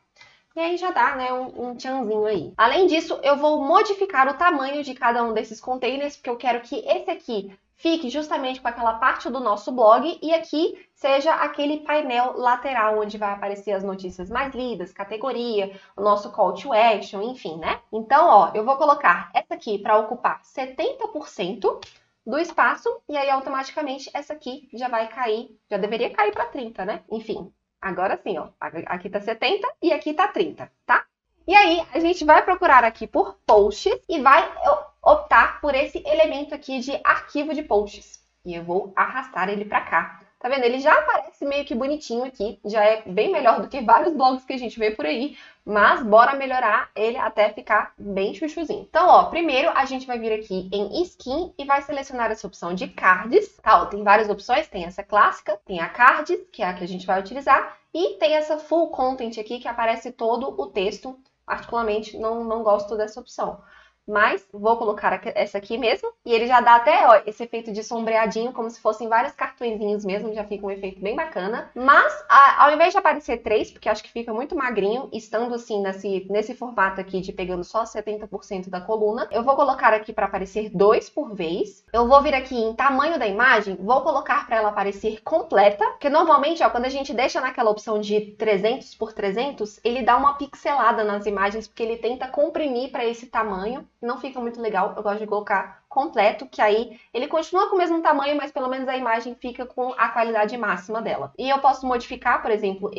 E aí já dá, né, um tchanzinho aí. Além disso, eu vou modificar o tamanho de cada um desses containers, porque eu quero que esse aqui fique justamente com aquela parte do nosso blog e aqui seja aquele painel lateral onde vai aparecer as notícias mais lidas, categoria, o nosso call to action, enfim, né? Então, ó, eu vou colocar essa aqui para ocupar 70% do espaço e aí automaticamente essa aqui já vai cair, já deveria cair para 30, né? Enfim. Agora sim, ó, aqui tá 70 e aqui tá 30, tá? E aí, a gente vai procurar aqui por posts e vai optar por esse elemento aqui de arquivo de posts. E eu vou arrastar ele pra cá. Tá vendo? Ele já aparece meio que bonitinho aqui, já é bem melhor do que vários blogs que a gente vê por aí, mas bora melhorar ele até ficar bem chuchuzinho. Então, ó, primeiro a gente vai vir aqui em Skin e vai selecionar essa opção de Cards, tá? Ó, tem várias opções, tem essa clássica, tem a Cards, que é a que a gente vai utilizar, e tem essa Full Content aqui, que aparece todo o texto. Particularmente, não gosto dessa opção. Mas vou colocar essa aqui mesmo. E ele já dá até, ó, esse efeito de sombreadinho, como se fossem vários cartõezinhos mesmo. Já fica um efeito bem bacana. Mas, ao invés de aparecer 3, porque acho que fica muito magrinho, estando assim nesse formato aqui de pegando só 70% da coluna, eu vou colocar aqui para aparecer 2 por vez. Eu vou vir aqui em tamanho da imagem, vou colocar para ela aparecer completa. Porque normalmente, ó, quando a gente deixa naquela opção de 300 por 300, ele dá uma pixelada nas imagens, porque ele tenta comprimir para esse tamanho. Não fica muito legal, eu gosto de colocar completo, que aí ele continua com o mesmo tamanho, mas pelo menos a imagem fica com a qualidade máxima dela. E eu posso modificar, por exemplo,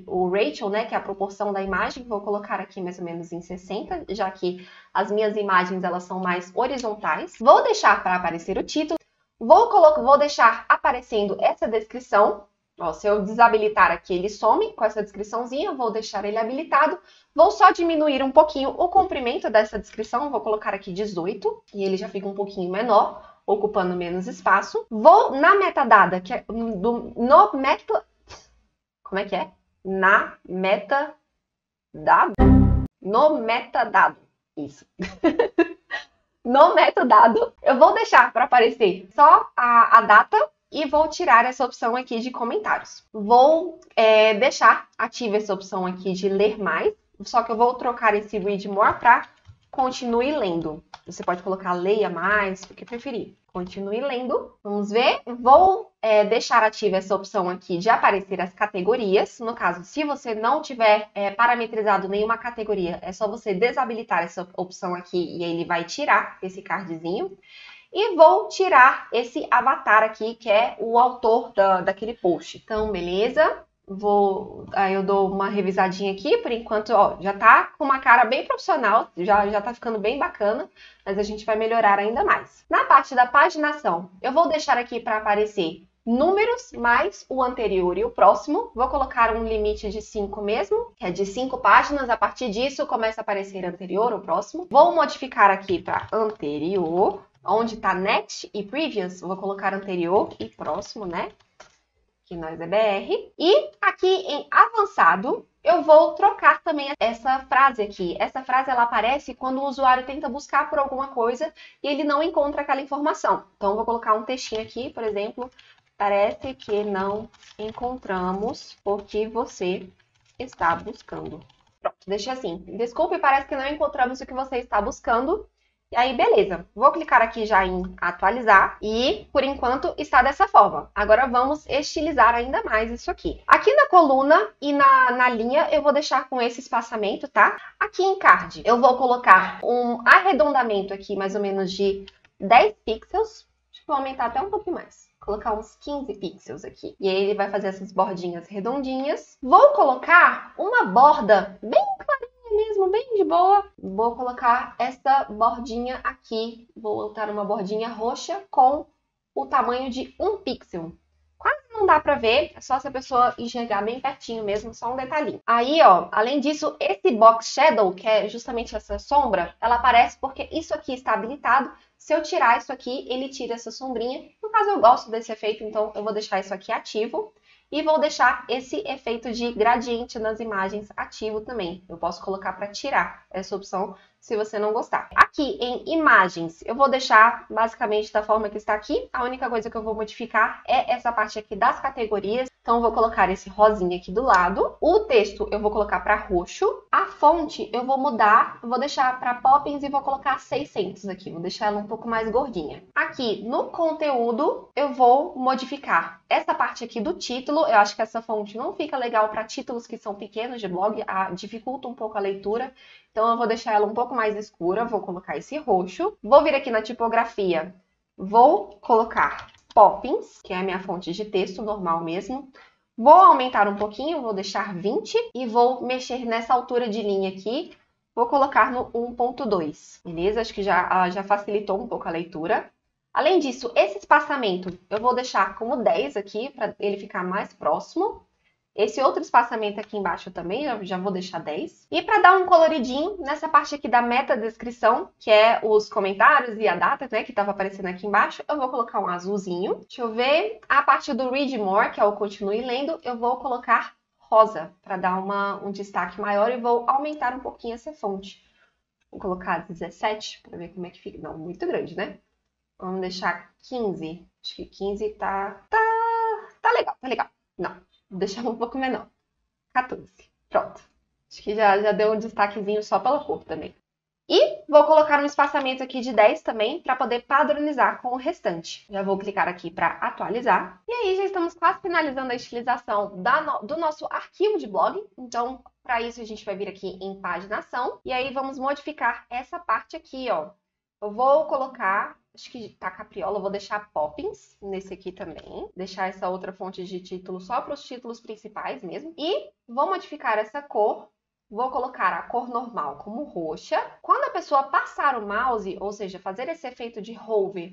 o ratio, né, que é a proporção da imagem, vou colocar aqui mais ou menos em 60, já que as minhas imagens elas são mais horizontais. Vou deixar para aparecer o título, vou deixar aparecendo essa descrição. Ó, se eu desabilitar aqui, ele some com essa descriçãozinha, vou deixar ele habilitado. Vou só diminuir um pouquinho o comprimento dessa descrição, vou colocar aqui 18, e ele já fica um pouquinho menor, ocupando menos espaço. Vou na metadata, que é como é que é? Na metadado. No metadado. Isso. No metadado, eu vou deixar para aparecer só a data. E vou tirar essa opção aqui de comentários. Vou deixar ativa essa opção aqui de ler mais, só que eu vou trocar esse read more para continue lendo. Você pode colocar leia mais, o que preferir. Continue lendo. Vamos ver. Vou deixar ativa essa opção aqui de aparecer as categorias. No caso, se você não tiver parametrizado nenhuma categoria, é só você desabilitar essa opção aqui e ele vai tirar esse cardzinho. E vou tirar esse avatar aqui, que é o autor daquele post. Então, beleza. Aí eu dou uma revisadinha aqui. Por enquanto, ó, já tá com uma cara bem profissional. Já tá ficando bem bacana. Mas a gente vai melhorar ainda mais. Na parte da paginação, eu vou deixar aqui para aparecer números mais o anterior e o próximo. Vou colocar um limite de 5 mesmo, que é de 5 páginas. A partir disso, começa a aparecer anterior ou próximo. Vou modificar aqui para anterior. Onde tá next e previous, vou colocar anterior e próximo, né? Que nós é BR. E aqui em avançado, eu vou trocar também essa frase aqui. Essa frase, ela aparece quando o usuário tenta buscar por alguma coisa e ele não encontra aquela informação. Então, eu vou colocar um textinho aqui, por exemplo. Parece que não encontramos o que você está buscando. Pronto, deixei assim. Desculpe, parece que não encontramos o que você está buscando. E aí, beleza. Vou clicar aqui já em atualizar e, por enquanto, está dessa forma. Agora, vamos estilizar ainda mais isso aqui. Aqui na coluna e na linha, eu vou deixar com esse espaçamento, tá? Aqui em card, eu vou colocar um arredondamento aqui, mais ou menos de 10 pixels. Acho que vou aumentar até um pouquinho mais. colocar uns 15 pixels aqui. E aí ele vai fazer essas bordinhas redondinhas. Vou colocar uma borda bem clarinha mesmo, bem de boa. Vou colocar essa bordinha aqui. Vou botar uma bordinha roxa com o tamanho de 1 pixel. Quase não dá pra ver, é só se a pessoa enxergar bem pertinho mesmo, só um detalhinho. Aí, ó, além disso, esse box shadow, que é justamente essa sombra, ela aparece porque isso aqui está habilitado. Se eu tirar isso aqui, ele tira essa sombrinha. No caso, eu gosto desse efeito, então eu vou deixar isso aqui ativo. E vou deixar esse efeito de gradiente nas imagens ativo também. Eu posso colocar para tirar essa opção se você não gostar. Aqui em imagens, eu vou deixar basicamente da forma que está aqui. A única coisa que eu vou modificar é essa parte aqui das categorias. Então, eu vou colocar esse rosinha aqui do lado. O texto eu vou colocar para roxo. A fonte eu vou mudar, vou deixar para Poppins e vou colocar 600 aqui. Vou deixar ela um pouco mais gordinha. Aqui no conteúdo, eu vou modificar essa parte aqui do título. Eu acho que essa fonte não fica legal para títulos que são pequenos de blog, dificulta um pouco a leitura. Então, eu vou deixar ela um pouco mais escura, vou colocar esse roxo. Vou vir aqui na tipografia, vou colocar Poppins, que é a minha fonte de texto normal mesmo. Vou aumentar um pouquinho, vou deixar 20 e vou mexer nessa altura de linha aqui. Vou colocar no 1.2, beleza? Acho que já facilitou um pouco a leitura. Além disso, esse espaçamento eu vou deixar como 10 aqui, para ele ficar mais próximo. Esse outro espaçamento aqui embaixo também, eu já vou deixar 10. E para dar um coloridinho, nessa parte aqui da meta-descrição, que é os comentários e a data, né, que estava aparecendo aqui embaixo, eu vou colocar um azulzinho. Deixa eu ver. A parte do Read More, que é o Continue Lendo, eu vou colocar rosa, para dar um destaque maior e vou aumentar um pouquinho essa fonte. Vou colocar 17, para ver como é que fica. Não, muito grande, né? Vamos deixar 15. Acho que 15 tá legal, tá legal. Não. Vou deixar um pouco menor. 14. Pronto. Acho que já deu um destaquezinho só pela cor também. E vou colocar um espaçamento aqui de 10 também, para poder padronizar com o restante. Já vou clicar aqui para atualizar. E aí já estamos quase finalizando a estilização do nosso arquivo de blog. Então, para isso a gente vai vir aqui em paginação. E aí vamos modificar essa parte aqui, ó. Eu vou colocar, acho que tá capriola, eu vou deixar Poppins nesse aqui também. Deixar essa outra fonte de título só para os títulos principais mesmo. E vou modificar essa cor. Vou colocar a cor normal como roxa. Quando a pessoa passar o mouse, ou seja, fazer esse efeito de hover,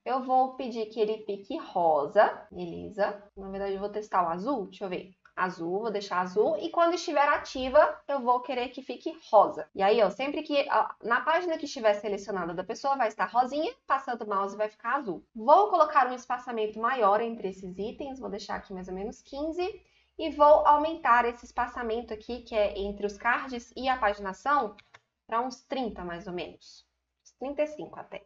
eu vou pedir que ele fique rosa. Beleza. Na verdade, eu vou testar o azul. Deixa eu ver. Azul, vou deixar azul, e quando estiver ativa, eu vou querer que fique rosa. E aí, ó, sempre que na página que estiver selecionada da pessoa vai estar rosinha, passando o mouse vai ficar azul. Vou colocar um espaçamento maior entre esses itens, vou deixar aqui mais ou menos 15, e vou aumentar esse espaçamento aqui, que é entre os cards e a paginação, para uns 30 mais ou menos. Uns 35 até.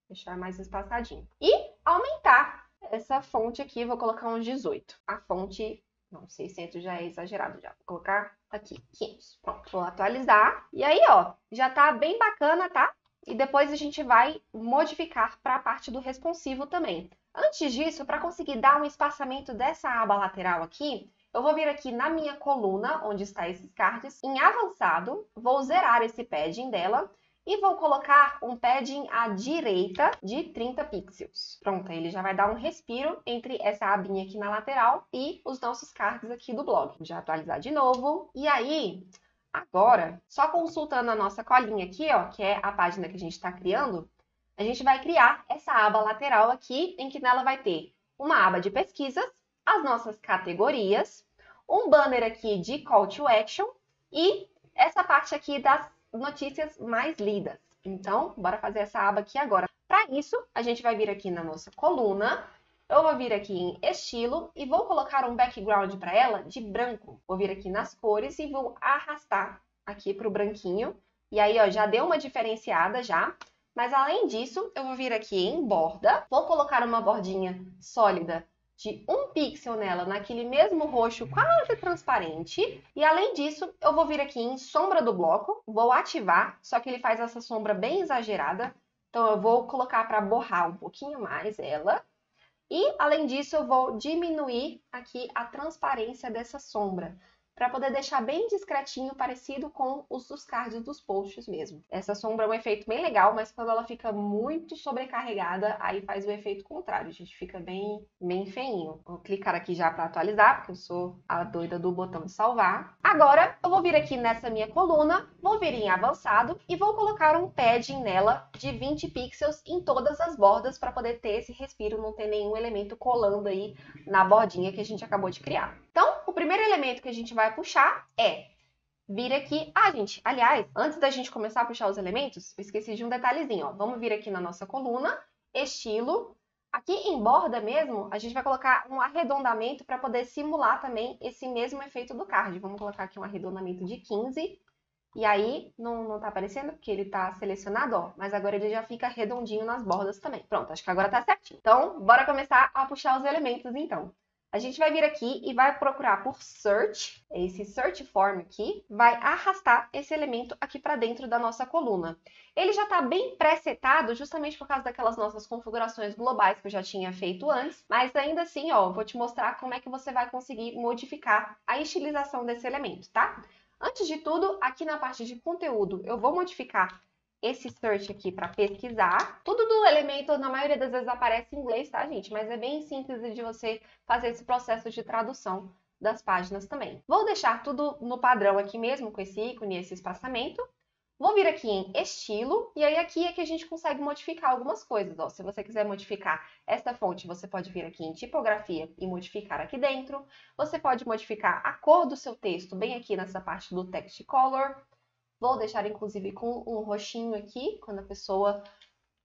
Deixar mais espaçadinho. E aumentar essa fonte aqui, vou colocar uns 18. A fonte... Não, 600 já é exagerado já. Vou colocar aqui, 500. Pronto, vou atualizar. E aí, ó, já tá bem bacana, tá? E depois a gente vai modificar para a parte do responsivo também. Antes disso, para conseguir dar um espaçamento dessa aba lateral aqui, eu vou vir aqui na minha coluna, onde está esses cards, em avançado, vou zerar esse padding dela. E vou colocar um padding à direita de 30 pixels. Pronto, ele já vai dar um respiro entre essa abinha aqui na lateral e os nossos cards aqui do blog. Vou já atualizar de novo. E aí, agora, só consultando a nossa colinha aqui, ó, que é a página que a gente está criando, a gente vai criar essa aba lateral aqui, em que nela vai ter uma aba de pesquisas, as nossas categorias, um banner aqui de call to action e essa parte aqui das notícias mais lidas. Então, bora fazer essa aba aqui agora. Para isso, a gente vai vir aqui na nossa coluna, eu vou vir aqui em estilo e vou colocar um background para ela de branco. Vou vir aqui nas cores e vou arrastar aqui para o branquinho. E aí, ó, já deu uma diferenciada já. Mas além disso, eu vou vir aqui em borda, vou colocar uma bordinha sólida de 1 pixel nela, naquele mesmo roxo quase transparente. E além disso, eu vou vir aqui em sombra do bloco, vou ativar, só que ele faz essa sombra bem exagerada. Então, eu vou colocar para borrar um pouquinho mais ela. E, além disso, eu vou diminuir aqui a transparência dessa sombra. para poder deixar bem discretinho, parecido com os dos cards dos posts mesmo. Essa sombra é um efeito bem legal, mas quando ela fica muito sobrecarregada, aí faz o efeito contrário, a gente fica bem feinho. Vou clicar aqui já para atualizar, porque eu sou a doida do botão de salvar. Agora, eu vou vir aqui nessa minha coluna, vou vir em avançado e vou colocar um padding nela de 20 pixels em todas as bordas para poder ter esse respiro, não ter nenhum elemento colando aí na bordinha que a gente acabou de criar. Então, o primeiro elemento que a gente vai puxar é vir aqui... Ah, gente, aliás, antes da gente começar a puxar os elementos, eu esqueci de um detalhezinho, ó. Vamos vir aqui na nossa coluna, estilo. Aqui em borda mesmo, a gente vai colocar um arredondamento para poder simular também esse mesmo efeito do card. Vamos colocar aqui um arredondamento de 15. E aí, não tá aparecendo porque ele tá selecionado, ó. Mas agora ele já fica redondinho nas bordas também. Pronto, acho que agora tá certinho. Então, bora começar a puxar os elementos, então. A gente vai vir aqui e vai procurar por Search, esse Search Form aqui, vai arrastar esse elemento aqui para dentro da nossa coluna. Ele já está bem pré-setado, justamente por causa daquelas nossas configurações globais que eu já tinha feito antes, mas ainda assim, ó, vou te mostrar como é que você vai conseguir modificar a estilização desse elemento, tá? Antes de tudo, aqui na parte de conteúdo, eu vou modificar esse search aqui para pesquisar. Tudo do elemento, na maioria das vezes, aparece em inglês, tá, gente? Mas é bem simples de você fazer esse processo de tradução das páginas também. Vou deixar tudo no padrão aqui mesmo, com esse ícone e esse espaçamento. Vou vir aqui em estilo, e aí aqui é que a gente consegue modificar algumas coisas. Ó. Se você quiser modificar esta fonte, você pode vir aqui em tipografia e modificar aqui dentro. Você pode modificar a cor do seu texto, bem aqui nessa parte do text color. Vou deixar, inclusive, com um roxinho aqui, quando a pessoa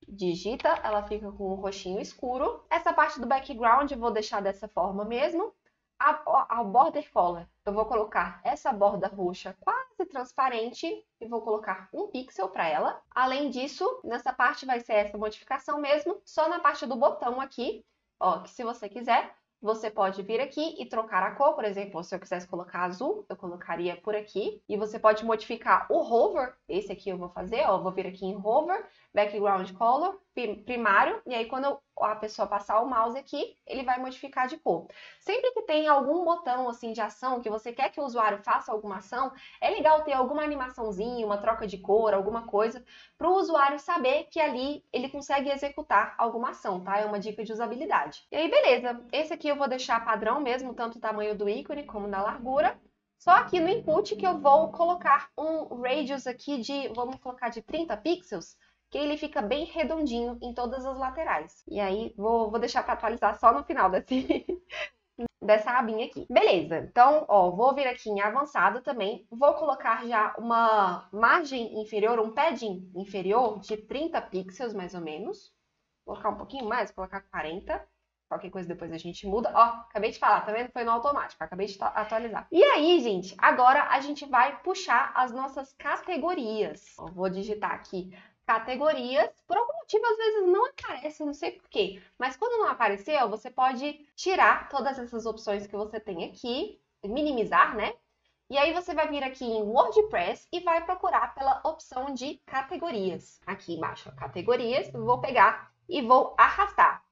digita, ela fica com um roxinho escuro. Essa parte do background eu vou deixar dessa forma mesmo. A border color, eu vou colocar essa borda roxa quase transparente e vou colocar 1 pixel para ela. Além disso, nessa parte vai ser essa modificação mesmo, só na parte do botão aqui, ó, que se você quiser, você pode vir aqui e trocar a cor, por exemplo, se eu quisesse colocar azul, eu colocaria por aqui. E você pode modificar o hover, esse aqui eu vou fazer, ó, vou vir aqui em hover, background color, primário, e aí quando a pessoa passar o mouse aqui, ele vai modificar de cor. Sempre que tem algum botão assim de ação, que você quer que o usuário faça alguma ação, é legal ter alguma animaçãozinha, uma troca de cor, alguma coisa, para o usuário saber que ali ele consegue executar alguma ação, tá? É uma dica de usabilidade. E aí, beleza. Esse aqui eu vou deixar padrão mesmo, tanto o tamanho do ícone como da largura. Só aqui no input que eu vou colocar um radius aqui de, vamos colocar de 30 pixels, que ele fica bem redondinho em todas as laterais. E aí, vou deixar para atualizar só no final dessa abinha aqui. Beleza, então, ó, vou vir aqui em avançado também. Vou colocar já uma margem inferior, um padding inferior de 30 pixels, mais ou menos. Vou colocar um pouquinho mais, vou colocar 40. Qualquer coisa depois a gente muda. Ó, acabei de falar, tá vendo? Foi no automático, acabei de atualizar. E aí, gente, agora a gente vai puxar as nossas categorias. Ó, vou digitar aqui categorias. Por algum motivo, às vezes não aparece, não sei por quê. Mas quando não aparecer, ó, você pode tirar todas essas opções que você tem aqui, minimizar, né? E aí você vai vir aqui em WordPress e vai procurar pela opção de categorias. Aqui embaixo, ó, categorias, vou pegar e vou arrastar.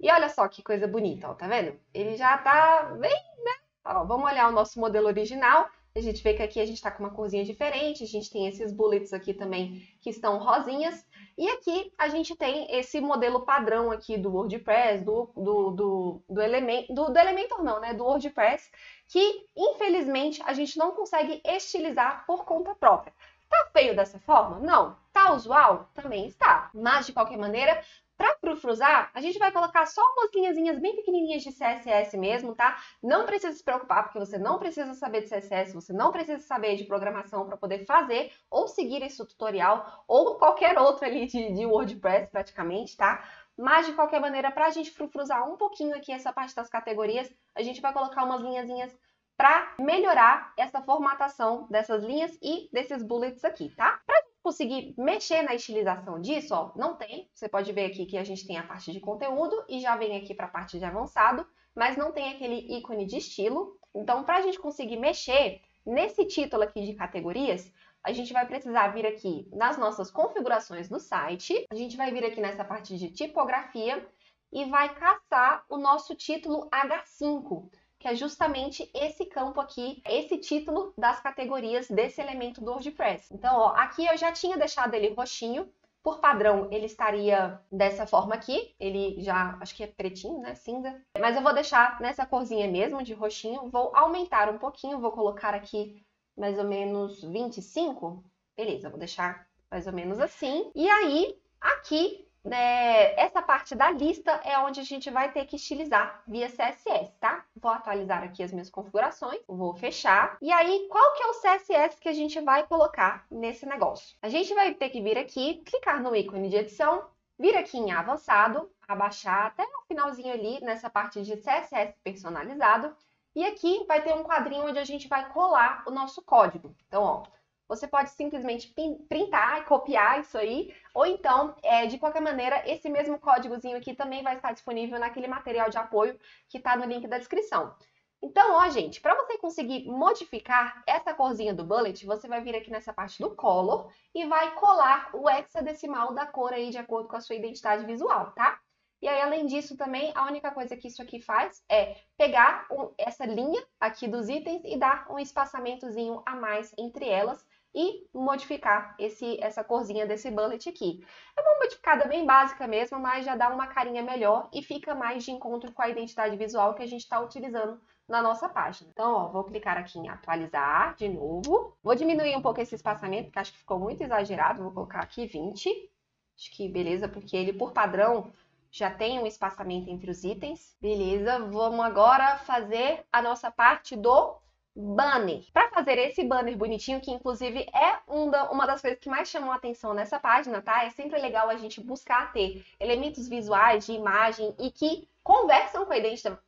E olha só que coisa bonita, ó, tá vendo? Ele já tá bem, né? Ó, vamos olhar o nosso modelo original. A gente vê que aqui a gente tá com uma corzinha diferente, a gente tem esses bullets aqui também que estão rosinhas. E aqui a gente tem esse modelo padrão aqui do WordPress, do Elementor não, né? Do WordPress, que infelizmente a gente não consegue estilizar por conta própria. Tá feio dessa forma? Não. Tá usual? Também está. Mas de qualquer maneira, para frufruzar, a gente vai colocar só umas linhazinhas bem pequenininhas de CSS mesmo, tá? Não precisa se preocupar, porque você não precisa saber de CSS, você não precisa saber de programação para poder fazer ou seguir esse tutorial ou qualquer outro ali de WordPress praticamente, tá? Mas, de qualquer maneira, para a gente frufruzar um pouquinho aqui essa parte das categorias, a gente vai colocar umas linhazinhas para melhorar essa formatação dessas linhas e desses bullets aqui, tá? Pra conseguir mexer na estilização disso, ó, não tem. Você pode ver aqui que a gente tem a parte de conteúdo e já vem aqui para a parte de avançado, mas não tem aquele ícone de estilo. Então, para a gente conseguir mexer nesse título aqui de categorias, a gente vai precisar vir aqui nas nossas configurações do site, a gente vai vir aqui nessa parte de tipografia e vai caçar o nosso título H5, que é justamente esse campo aqui, esse título das categorias desse elemento do WordPress. Então, ó, aqui eu já tinha deixado ele roxinho. Por padrão, ele estaria dessa forma aqui. Ele já, acho que é pretinho, né? Cinza. Mas eu vou deixar nessa corzinha mesmo, de roxinho. Vou aumentar um pouquinho, vou colocar aqui mais ou menos 25. Beleza, vou deixar mais ou menos assim. E aí, aqui, né, essa parte da lista é onde a gente vai ter que estilizar via CSS, tá? Vou atualizar aqui as minhas configurações, vou fechar. E aí, qual que é o CSS que a gente vai colocar nesse negócio? A gente vai ter que vir aqui, clicar no ícone de edição, vir aqui em avançado, abaixar até o finalzinho ali nessa parte de CSS personalizado. E aqui vai ter um quadrinho onde a gente vai colar o nosso código. Então, ó, você pode simplesmente printar e copiar isso aí, ou então, de qualquer maneira, esse mesmo códigozinho aqui também vai estar disponível naquele material de apoio que está no link da descrição. Então, ó, gente, para você conseguir modificar essa corzinha do bullet, você vai vir aqui nessa parte do color e vai colar o hexadecimal da cor aí de acordo com a sua identidade visual, tá? E aí, além disso, também, a única coisa que isso aqui faz é pegar essa linha aqui dos itens e dar um espaçamentozinho a mais entre elas e modificar essa corzinha desse bullet aqui. É uma modificada bem básica mesmo, mas já dá uma carinha melhor e fica mais de encontro com a identidade visual que a gente está utilizando na nossa página. Então, ó, vou clicar aqui em atualizar de novo. Vou diminuir um pouco esse espaçamento, porque acho que ficou muito exagerado. Vou colocar aqui 20. Acho que beleza, porque ele, por padrão, já tem um espaçamento entre os itens. Beleza, vamos agora fazer a nossa parte do banner. Para fazer esse banner bonitinho, que inclusive é uma das coisas que mais chamam a atenção nessa página, tá? É sempre legal a gente buscar ter elementos visuais de imagem e que conversam com a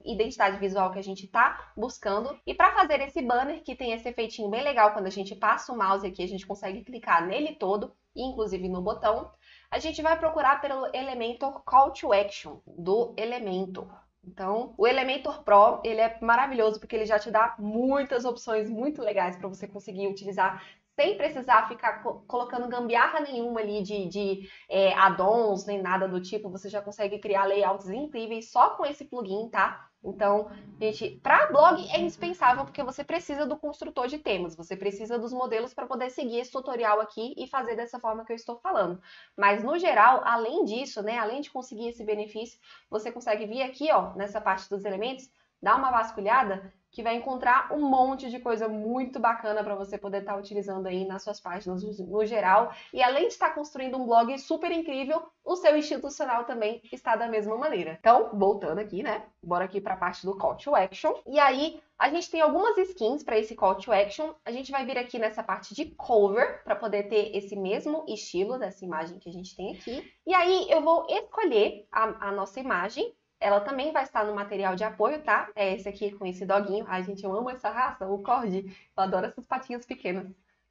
identidade visual que a gente está buscando. E para fazer esse banner, que tem esse efeitinho bem legal, quando a gente passa o mouse aqui, a gente consegue clicar nele todo, inclusive no botão, a gente vai procurar pelo Elementor Call to Action do Elementor. Então, o Elementor Pro, ele é maravilhoso porque ele já te dá muitas opções muito legais para você conseguir utilizar sem precisar ficar colocando gambiarra nenhuma ali de add-ons, nem nada do tipo. Você já consegue criar layouts incríveis só com esse plugin, tá? Então, gente, para blog é indispensável porque você precisa do construtor de temas, você precisa dos modelos para poder seguir esse tutorial aqui e fazer dessa forma que eu estou falando. Mas, no geral, além disso, né, além de conseguir esse benefício, você consegue vir aqui, ó, nessa parte dos elementos, dar uma vasculhada que vai encontrar um monte de coisa muito bacana para você poder estar utilizando aí nas suas páginas no geral. E além de estar construindo um blog super incrível, o seu institucional também está da mesma maneira. Então, voltando aqui, né? Bora aqui para a parte do Call to Action. E aí, a gente tem algumas skins para esse Call to Action. A gente vai vir aqui nessa parte de cover para poder ter esse mesmo estilo dessa imagem que a gente tem aqui. E aí, eu vou escolher a nossa imagem. Ela também vai estar no material de apoio, tá? É esse aqui com esse doguinho. Ai, gente, eu amo essa raça, o Corgi. Eu adoro essas patinhas pequenas.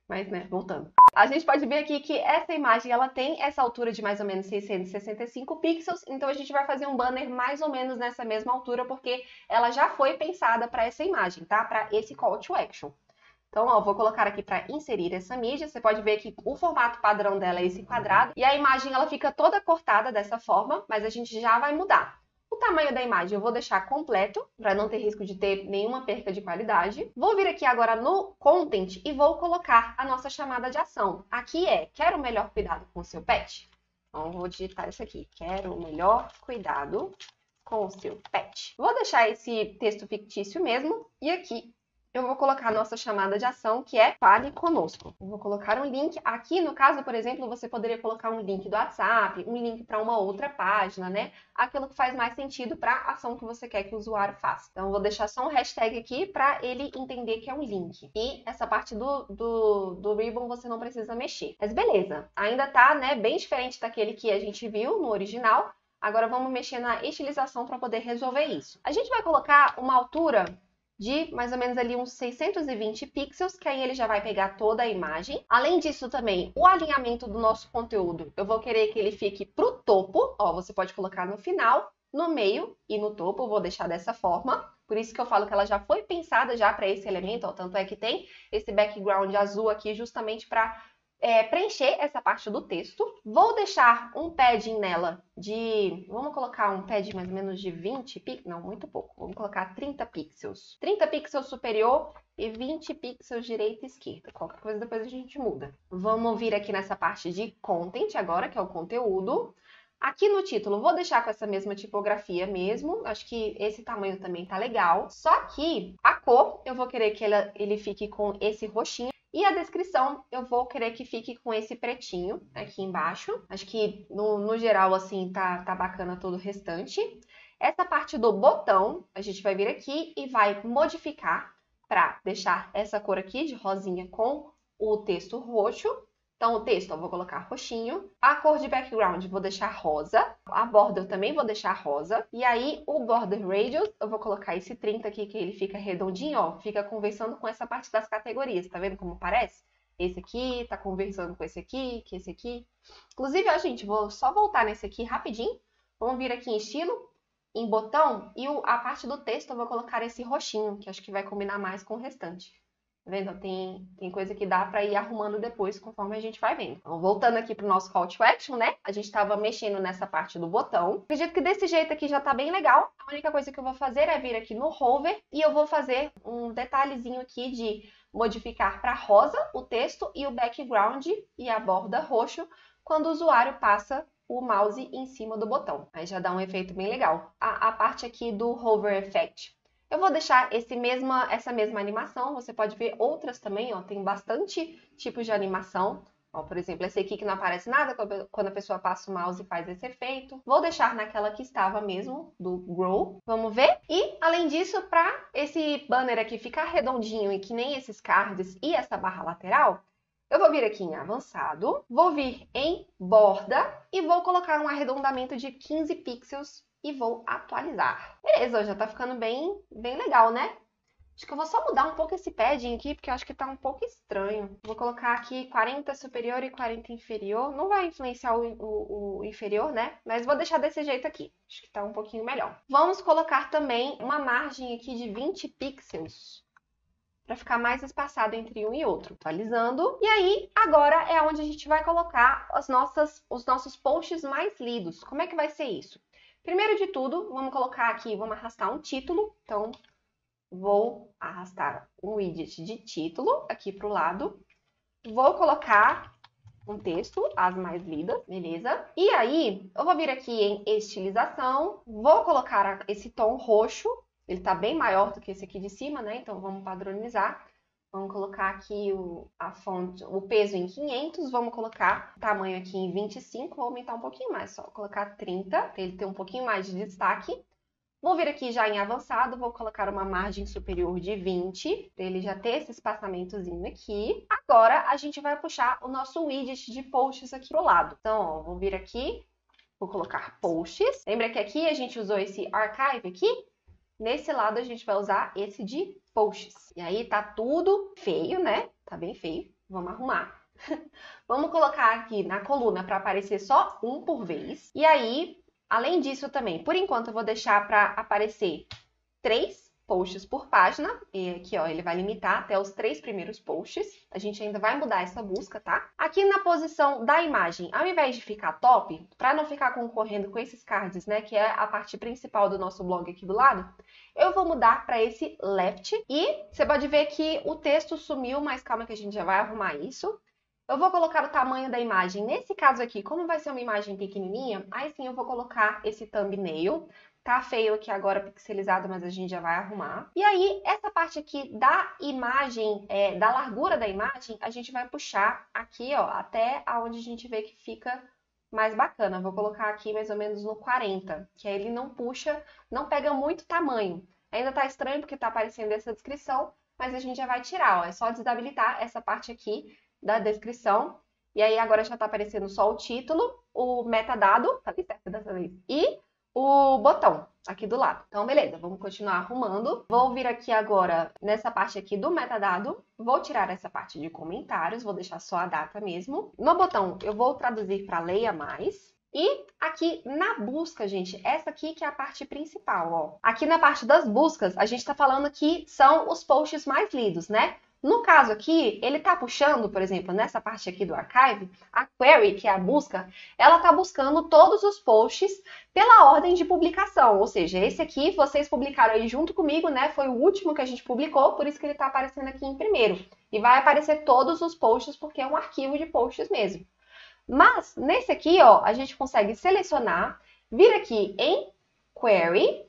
Mas, né, voltando. A gente pode ver aqui que essa imagem, ela tem essa altura de mais ou menos 665 pixels. Então, a gente vai fazer um banner mais ou menos nessa mesma altura, porque ela já foi pensada para essa imagem, tá? Para esse Call to Action. Então, ó, vou colocar aqui para inserir essa mídia. Você pode ver que o formato padrão dela é esse quadrado. E a imagem, ela fica toda cortada dessa forma, mas a gente já vai mudar. O tamanho da imagem eu vou deixar completo, para não ter risco de ter nenhuma perca de qualidade. Vou vir aqui agora no Content e vou colocar a nossa chamada de ação. Aqui é, quero melhor cuidado com o seu pet? Então, vou digitar isso aqui, quero melhor cuidado com o seu pet. Vou deixar esse texto fictício mesmo, e aqui eu vou colocar a nossa chamada de ação, que é Fale Conosco. Eu vou colocar um link. Aqui, no caso, por exemplo, você poderia colocar um link do WhatsApp, um link para uma outra página, né? Aquilo que faz mais sentido para a ação que você quer que o usuário faça. Então, eu vou deixar só um hashtag aqui para ele entender que é um link. E essa parte do ribbon você não precisa mexer. Mas beleza, ainda tá, né, bem diferente daquele que a gente viu no original. Agora, vamos mexer na estilização para poder resolver isso. A gente vai colocar uma altura de mais ou menos ali uns 620 pixels, que aí ele já vai pegar toda a imagem. Além disso também, o alinhamento do nosso conteúdo, eu vou querer que ele fique pro topo, ó, você pode colocar no final, no meio e no topo, eu vou deixar dessa forma. Por isso que eu falo que ela já foi pensada já para esse elemento, ó, tanto é que tem esse background azul aqui justamente para preencher essa parte do texto. Vou deixar um padding nela de... Vamos colocar um padding mais ou menos de 20 pixels. Não, muito pouco. Vamos colocar 30 pixels. 30 pixels superior e 20 pixels direita e esquerda. Qualquer coisa depois a gente muda. Vamos vir aqui nessa parte de content agora, que é o conteúdo. Aqui no título, vou deixar com essa mesma tipografia mesmo. Acho que esse tamanho também tá legal. Só que a cor, eu vou querer que ele fique com esse roxinho. E a descrição, eu vou querer que fique com esse pretinho aqui embaixo. Acho que, no geral, assim, tá bacana todo o restante. Essa parte do botão, a gente vai vir aqui e vai modificar para deixar essa cor aqui de rosinha com o texto roxo. Então, o texto eu vou colocar roxinho. A cor de background eu vou deixar rosa. A borda eu também vou deixar rosa. E aí, o border radius, eu vou colocar esse 30 aqui, que ele fica redondinho, ó. Fica conversando com essa parte das categorias. Tá vendo como parece? Esse aqui tá conversando com esse aqui, que esse aqui. Inclusive, ó, gente, vou só voltar nesse aqui rapidinho. Vamos vir aqui em estilo, em botão. E a parte do texto eu vou colocar esse roxinho, que acho que vai combinar mais com o restante. Tá vendo? Tem coisa que dá para ir arrumando depois, conforme a gente vai vendo. Então, voltando aqui pro nosso call to action, né? A gente estava mexendo nessa parte do botão. Acredito que desse jeito aqui já tá bem legal. A única coisa que eu vou fazer é vir aqui no hover e eu vou fazer um detalhezinho aqui de modificar para rosa o texto e o background e a borda roxo quando o usuário passa o mouse em cima do botão. Aí já dá um efeito bem legal. A parte aqui do hover effect. Eu vou deixar essa mesma animação, você pode ver outras também, ó, tem bastante tipos de animação. Ó, por exemplo, esse aqui que não aparece nada, quando a pessoa passa o mouse e faz esse efeito. Vou deixar naquela que estava mesmo, do Grow. Vamos ver? E, além disso, para esse banner aqui ficar redondinho e que nem esses cards e essa barra lateral, eu vou vir aqui em avançado, vou vir em borda e vou colocar um arredondamento de 15 pixels e vou atualizar. Beleza, já tá ficando bem legal, né? Acho que eu vou só mudar um pouco esse padding aqui, porque eu acho que tá um pouco estranho. Vou colocar aqui 40 superior e 40 inferior. Não vai influenciar o inferior, né? Mas vou deixar desse jeito aqui. Acho que tá um pouquinho melhor. Vamos colocar também uma margem aqui de 20 pixels para ficar mais espaçado entre um e outro. Atualizando. E aí, agora é onde a gente vai colocar os nossos posts mais lidos. Como é que vai ser isso? Primeiro de tudo, vamos colocar aqui, vamos arrastar um título. Então, vou arrastar um widget de título aqui para o lado. Vou colocar um texto, as mais lidas, beleza? E aí, eu vou vir aqui em estilização, vou colocar esse tom roxo. Ele tá bem maior do que esse aqui de cima, né? Então, vamos padronizar. Vamos colocar aqui a fonte, o peso em 500, vamos colocar o tamanho aqui em 25, vou aumentar um pouquinho mais, só colocar 30, para ele ter um pouquinho mais de destaque. Vou vir aqui já em avançado, vou colocar uma margem superior de 20, para ele já ter esse espaçamentozinho aqui. Agora, a gente vai puxar o nosso widget de posts aqui pro lado. Então, ó, vou vir aqui, vou colocar posts. Lembra que aqui a gente usou esse archive aqui? Nesse lado, a gente vai usar esse de posts. E aí, tá tudo feio, né? Tá bem feio. Vamos arrumar. Vamos colocar aqui na coluna para aparecer só um por vez. E aí, além disso também, por enquanto, eu vou deixar para aparecer 3 posts por página. E aqui, ó, ele vai limitar até os 3 primeiros posts. A gente ainda vai mudar essa busca, tá? Aqui na posição da imagem, ao invés de ficar top, para não ficar concorrendo com esses cards, né, que é a parte principal do nosso blog aqui do lado, eu vou mudar para esse left. E você pode ver que o texto sumiu, mas calma que a gente já vai arrumar isso. Eu vou colocar o tamanho da imagem. Nesse caso aqui, como vai ser uma imagem pequenininha, aí sim eu vou colocar esse thumbnail. Tá feio aqui agora pixelizado, mas a gente já vai arrumar. E aí, essa parte aqui da imagem, da largura da imagem, a gente vai puxar aqui, ó, até aonde a gente vê que fica mais bacana. Vou colocar aqui mais ou menos no 40, que aí ele não puxa, não pega muito tamanho. Ainda tá estranho porque tá aparecendo essa descrição, mas a gente já vai tirar, ó. É só desabilitar essa parte aqui da descrição. E aí agora já tá aparecendo só o título, o metadado, falei certo dessa vez, e o botão aqui do lado. Então, beleza, vamos continuar arrumando. Vou vir aqui agora nessa parte aqui do metadado. Vou tirar essa parte de comentários, vou deixar só a data mesmo. No botão, eu vou traduzir para leia mais. E aqui na busca, gente, essa aqui que é a parte principal, ó. Aqui na parte das buscas, a gente tá falando que são os posts mais lidos, né? No caso aqui, ele está puxando, por exemplo, nessa parte aqui do archive, a query, que é a busca, ela está buscando todos os posts pela ordem de publicação. Ou seja, esse aqui vocês publicaram aí junto comigo, né? Foi o último que a gente publicou, por isso que ele está aparecendo aqui em primeiro. E vai aparecer todos os posts, porque é um arquivo de posts mesmo. Mas, nesse aqui, ó, a gente consegue selecionar, vir aqui em Query,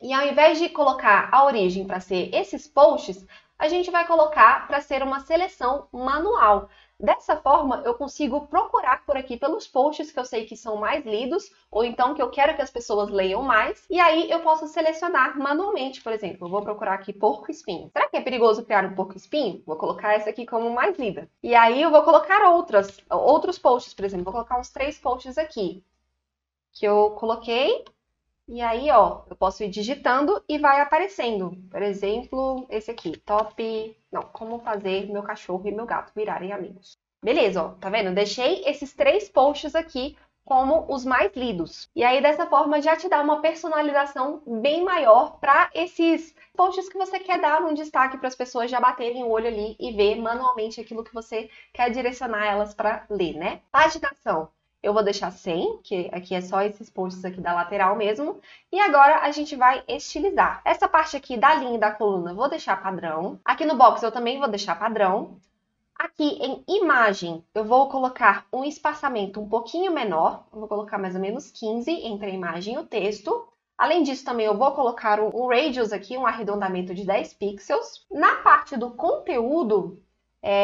e ao invés de colocar a origem para ser esses posts, a gente vai colocar para ser uma seleção manual. Dessa forma, eu consigo procurar por aqui pelos posts que eu sei que são mais lidos, ou então que eu quero que as pessoas leiam mais, e aí eu posso selecionar manualmente, por exemplo. Eu vou procurar aqui porco-espinho. Será que é perigoso criar um porco-espinho? Vou colocar essa aqui como mais lida. E aí eu vou colocar outros posts, por exemplo. Vou colocar uns 3 posts aqui, que eu coloquei. E aí, ó, eu posso ir digitando e vai aparecendo. Por exemplo, esse aqui, como fazer meu cachorro e meu gato virarem amigos. Beleza, ó, tá vendo? Deixei esses 3 posts aqui como os mais lidos. E aí, dessa forma, já te dá uma personalização bem maior para esses posts que você quer dar um destaque para as pessoas já baterem o olho ali e ver manualmente aquilo que você quer direcionar elas para ler, né? Paginação. Eu vou deixar 100, que aqui é só esses posts aqui da lateral mesmo. E agora a gente vai estilizar. Essa parte aqui da linha e da coluna eu vou deixar padrão. Aqui no box eu também vou deixar padrão. Aqui em imagem eu vou colocar um espaçamento um pouquinho menor. Eu vou colocar mais ou menos 15 entre a imagem e o texto. Além disso também eu vou colocar um radius aqui, um arredondamento de 10 pixels. Na parte do conteúdo,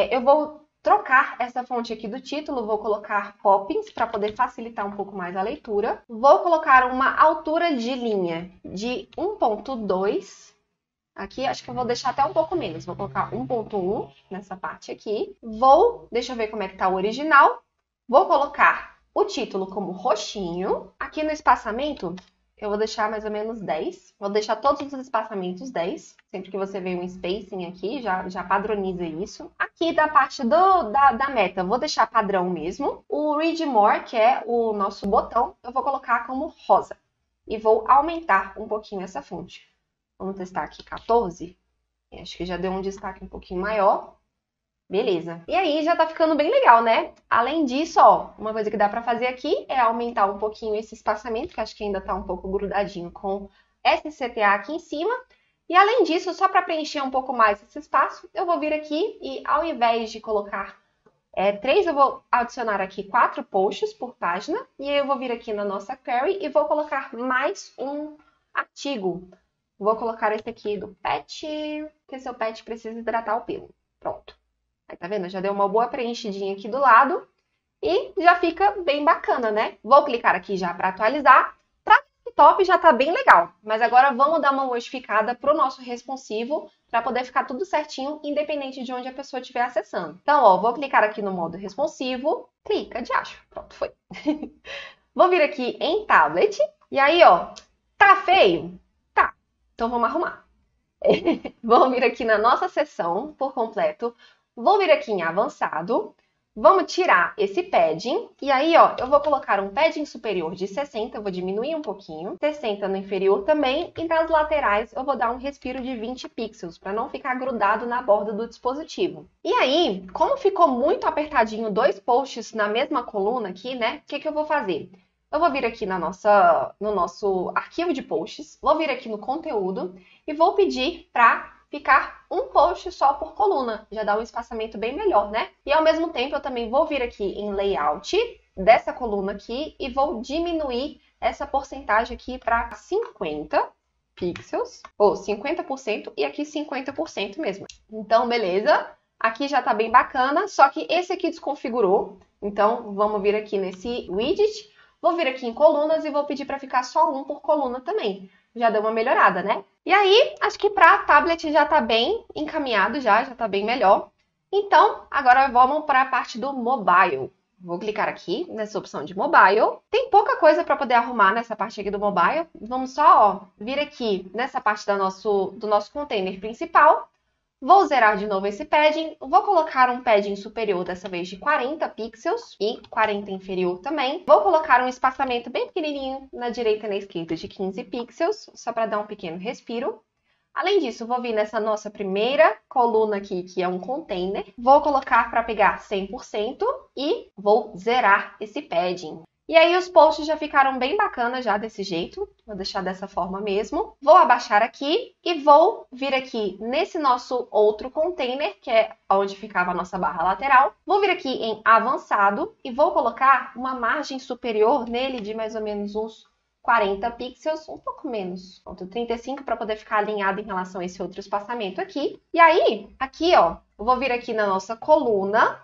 eu vou trocar essa fonte aqui do título, vou colocar Poppins para poder facilitar um pouco mais a leitura. Vou colocar uma altura de linha de 1.2. Aqui acho que eu vou deixar até um pouco menos, vou colocar 1.1 nessa parte aqui. Deixa eu ver como é que tá o original. Vou colocar o título como roxinho. Aqui no espaçamento, eu vou deixar mais ou menos 10. Vou deixar todos os espaçamentos 10. Sempre que você vê um spacing aqui, já padroniza isso. Aqui da parte da meta, vou deixar padrão mesmo. O Read More, que é o nosso botão, eu vou colocar como rosa. E vou aumentar um pouquinho essa fonte. Vamos testar aqui 14. Acho que já deu um destaque um pouquinho maior. Beleza. E aí já tá ficando bem legal, né? Além disso, ó, uma coisa que dá pra fazer aqui é aumentar um pouquinho esse espaçamento, que acho que ainda tá um pouco grudadinho com esse CTA aqui em cima. E além disso, só para preencher um pouco mais esse espaço, eu vou vir aqui e ao invés de colocar 3, eu vou adicionar aqui 4 posts por página. E aí eu vou vir aqui na nossa query e vou colocar mais um artigo. Vou colocar esse aqui do pet, que seu pet precisa hidratar o pelo. Pronto. Aí, tá vendo? Já deu uma boa preenchidinha aqui do lado e já fica bem bacana, né? Vou clicar aqui já para atualizar. Para desktop já tá bem legal, mas agora vamos dar uma modificada para o nosso responsivo para poder ficar tudo certinho, independente de onde a pessoa estiver acessando. Então, ó, vou clicar aqui no modo responsivo, clica de acho. Pronto, foi. Vou vir aqui em tablet e aí, ó, tá feio? Tá. Então vamos arrumar. Vamos vir aqui na nossa seção por completo. Vou vir aqui em avançado, vamos tirar esse padding, e aí, ó, eu vou colocar um padding superior de 60, eu vou diminuir um pouquinho, 60 no inferior também, e nas laterais eu vou dar um respiro de 20 pixels, para não ficar grudado na borda do dispositivo. E aí, como ficou muito apertadinho 2 posts na mesma coluna aqui, né, o que eu vou fazer? Eu vou vir aqui no nosso arquivo de posts, vou vir aqui no conteúdo, e vou pedir para ficar um post só por coluna. Já dá um espaçamento bem melhor, né? E ao mesmo tempo eu também vou vir aqui em layout dessa coluna aqui e vou diminuir essa porcentagem aqui para 50 pixels, ou 50%, e aqui 50% mesmo. Então, beleza. Aqui já tá bem bacana, só que esse aqui desconfigurou. Então, vamos vir aqui nesse widget, vou vir aqui em colunas e vou pedir para ficar só um por coluna também. Já deu uma melhorada, né? E aí, acho que para tablet já tá bem encaminhado, já tá bem melhor. Então, agora vamos para a parte do mobile. Vou clicar aqui nessa opção de mobile. Tem pouca coisa para poder arrumar nessa parte aqui do mobile. Vamos só, ó, vir aqui nessa parte do nosso container principal. Vou zerar de novo esse padding, vou colocar um padding superior, dessa vez de 40 pixels e 40 inferior também. Vou colocar um espaçamento bem pequenininho na direita e na esquerda de 15 pixels, só para dar um pequeno respiro. Além disso, vou vir nessa nossa primeira coluna aqui, que é um container. Vou colocar para pegar 100% e vou zerar esse padding. E aí os posts já ficaram bem bacanas já desse jeito. Vou deixar dessa forma mesmo. Vou abaixar aqui e vou vir aqui nesse nosso outro container, que é onde ficava a nossa barra lateral. Vou vir aqui em avançado e vou colocar uma margem superior nele de mais ou menos uns 40 pixels, um pouco menos, 35 para poder ficar alinhado em relação a esse outro espaçamento aqui. E aí, aqui ó, eu vou vir aqui na nossa coluna.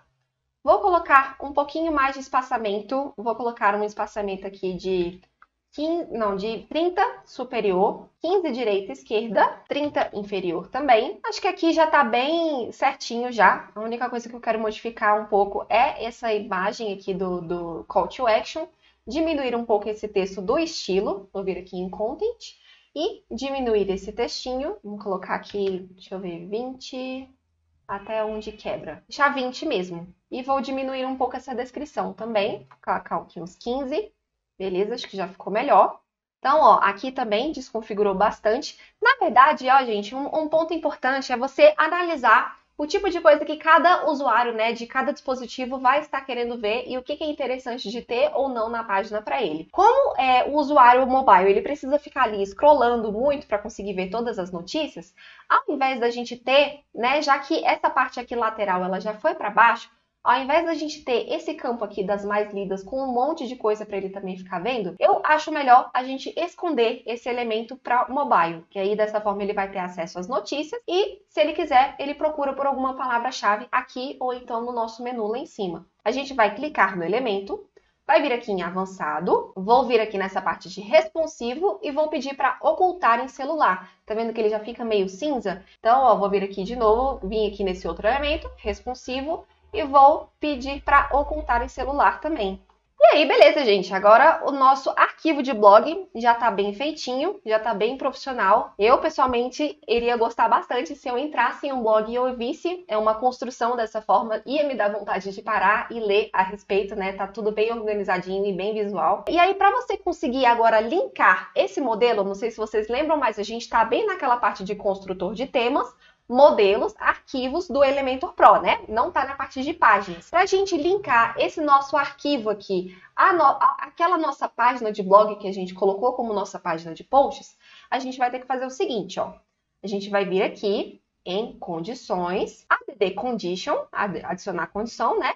Vou colocar um pouquinho mais de espaçamento, vou colocar um espaçamento aqui de 30 superior, 15 direita e esquerda, 30 inferior também. Acho que aqui já tá bem certinho já. A única coisa que eu quero modificar um pouco é essa imagem aqui do Call to Action, diminuir um pouco esse texto do estilo, vou vir aqui em Content, e diminuir esse textinho, vamos colocar aqui, deixa eu ver, 20... até onde quebra. Deixar 20 mesmo. E vou diminuir um pouco essa descrição também. Colocar aqui uns 15. Beleza, acho que já ficou melhor. Então, ó, aqui também desconfigurou bastante. Na verdade, ó, gente, um ponto importante é você analisar o tipo de coisa que cada usuário, né, de cada dispositivo vai estar querendo ver e o que é interessante de ter ou não na página para ele. Como o usuário mobile, ele precisa ficar ali scrollando muito para conseguir ver todas as notícias, ao invés da gente ter, né, já que essa parte aqui lateral ela já foi para baixo, ao invés da gente ter esse campo aqui das mais lidas com um monte de coisa para ele também ficar vendo, eu acho melhor a gente esconder esse elemento para o mobile, que aí dessa forma ele vai ter acesso às notícias e, se ele quiser, ele procura por alguma palavra-chave aqui ou então no nosso menu lá em cima. A gente vai clicar no elemento, vai vir aqui em avançado, vou vir aqui nessa parte de responsivo e vou pedir para ocultar em celular. Tá vendo que ele já fica meio cinza? Então, ó, vou vir aqui de novo, vim aqui nesse outro elemento, responsivo, e vou pedir para ocultar em celular também. E aí, beleza, gente. Agora o nosso arquivo de blog já está bem feitinho, já está bem profissional. Eu, pessoalmente, iria gostar bastante se eu entrasse em um blog e eu visse uma construção dessa forma, ia me dar vontade de parar e ler a respeito, né? Tá tudo bem organizadinho e bem visual. E aí, para você conseguir agora linkar esse modelo, não sei se vocês lembram, mas a gente está bem naquela parte de construtor de temas, modelos, arquivos do Elementor Pro, né? Não está na parte de páginas. Para a gente linkar esse nosso arquivo aqui, aquela nossa página de blog que a gente colocou como nossa página de posts, a gente vai ter que fazer o seguinte, ó. A gente vai vir aqui em condições, add condition, adicionar condição, né?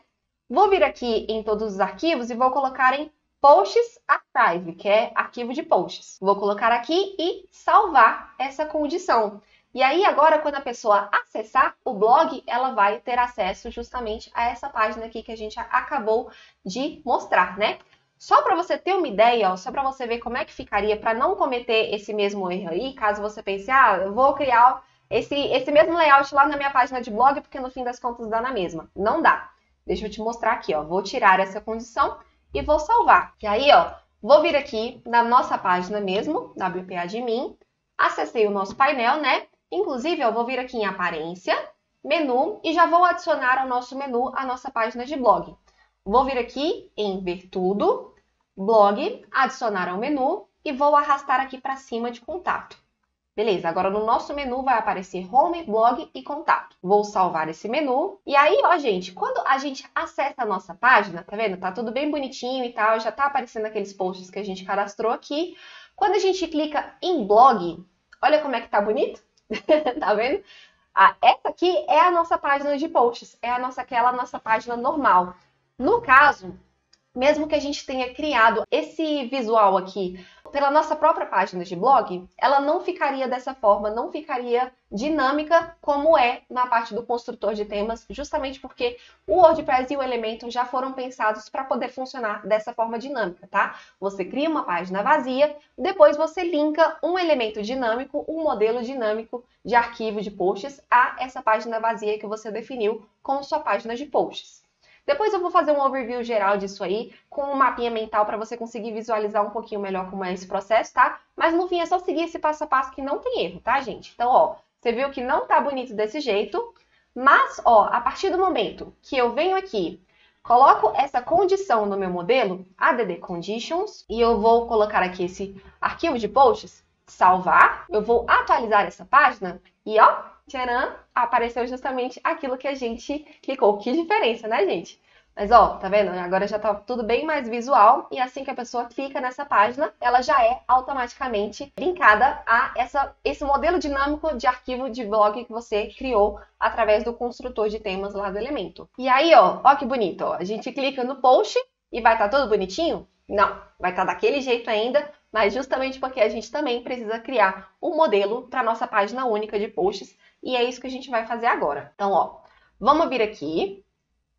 Vou vir aqui em todos os arquivos e vou colocar em Posts Archive, que é arquivo de posts. Vou colocar aqui e salvar essa condição. E aí, agora, quando a pessoa acessar o blog, ela vai ter acesso justamente a essa página aqui que a gente acabou de mostrar, né? Só para você ter uma ideia, ó, só para você ver como é que ficaria para não cometer esse mesmo erro aí, caso você pense, eu vou criar esse mesmo layout lá na minha página de blog, porque no fim das contas dá na mesma. Não dá. Deixa eu te mostrar aqui, ó. Vou tirar essa condição e vou salvar. E aí, ó, vou vir aqui na nossa página mesmo, WP Admin, acessei o nosso painel, né? Inclusive, eu vou vir aqui em aparência, menu, e já vou adicionar ao nosso menu a nossa página de blog. Vou vir aqui em ver tudo, blog, adicionar ao menu e vou arrastar aqui para cima de contato. Beleza, agora no nosso menu vai aparecer home, blog e contato. Vou salvar esse menu. E aí, ó, gente, quando a gente acessa a nossa página, tá vendo? Tá tudo bem bonitinho e tal, já tá aparecendo aqueles posts que a gente cadastrou aqui. Quando a gente clica em blog, olha como é que tá bonito. Tá vendo? Essa aqui é a nossa página de posts, é aquela nossa página normal. No caso, mesmo que a gente tenha criado esse visual aqui pela nossa própria página de blog, ela não ficaria dessa forma, não ficaria dinâmica como é na parte do construtor de temas, justamente porque o WordPress e o Elementor já foram pensados para poder funcionar dessa forma dinâmica, tá? Você cria uma página vazia, depois você linka um elemento dinâmico, um modelo dinâmico de arquivo de posts a essa página vazia que você definiu como sua página de posts. Depois eu vou fazer um overview geral disso aí, com um mapinha mental para você conseguir visualizar um pouquinho melhor como é esse processo, tá? Mas no fim é só seguir esse passo a passo que não tem erro, tá, gente? Então, ó, você viu que não tá bonito desse jeito, mas, ó, a partir do momento que eu venho aqui, coloco essa condição no meu modelo, add conditions, e eu vou colocar aqui esse arquivo de posts, salvar, eu vou atualizar essa página e ó, tcharam, apareceu justamente aquilo que a gente clicou. Que diferença, né, gente? Mas ó, tá vendo? Agora já tá tudo bem mais visual e assim que a pessoa clica nessa página, ela já é automaticamente linkada a esse modelo dinâmico de arquivo de blog que você criou através do construtor de temas lá do Elementor. E aí, ó que bonito, ó. A gente clica no post e vai estar tudo bonitinho? Não, vai estar daquele jeito ainda, mas justamente porque a gente também precisa criar um modelo para nossa página única de posts e é isso que a gente vai fazer agora. Então, ó, vamos vir aqui.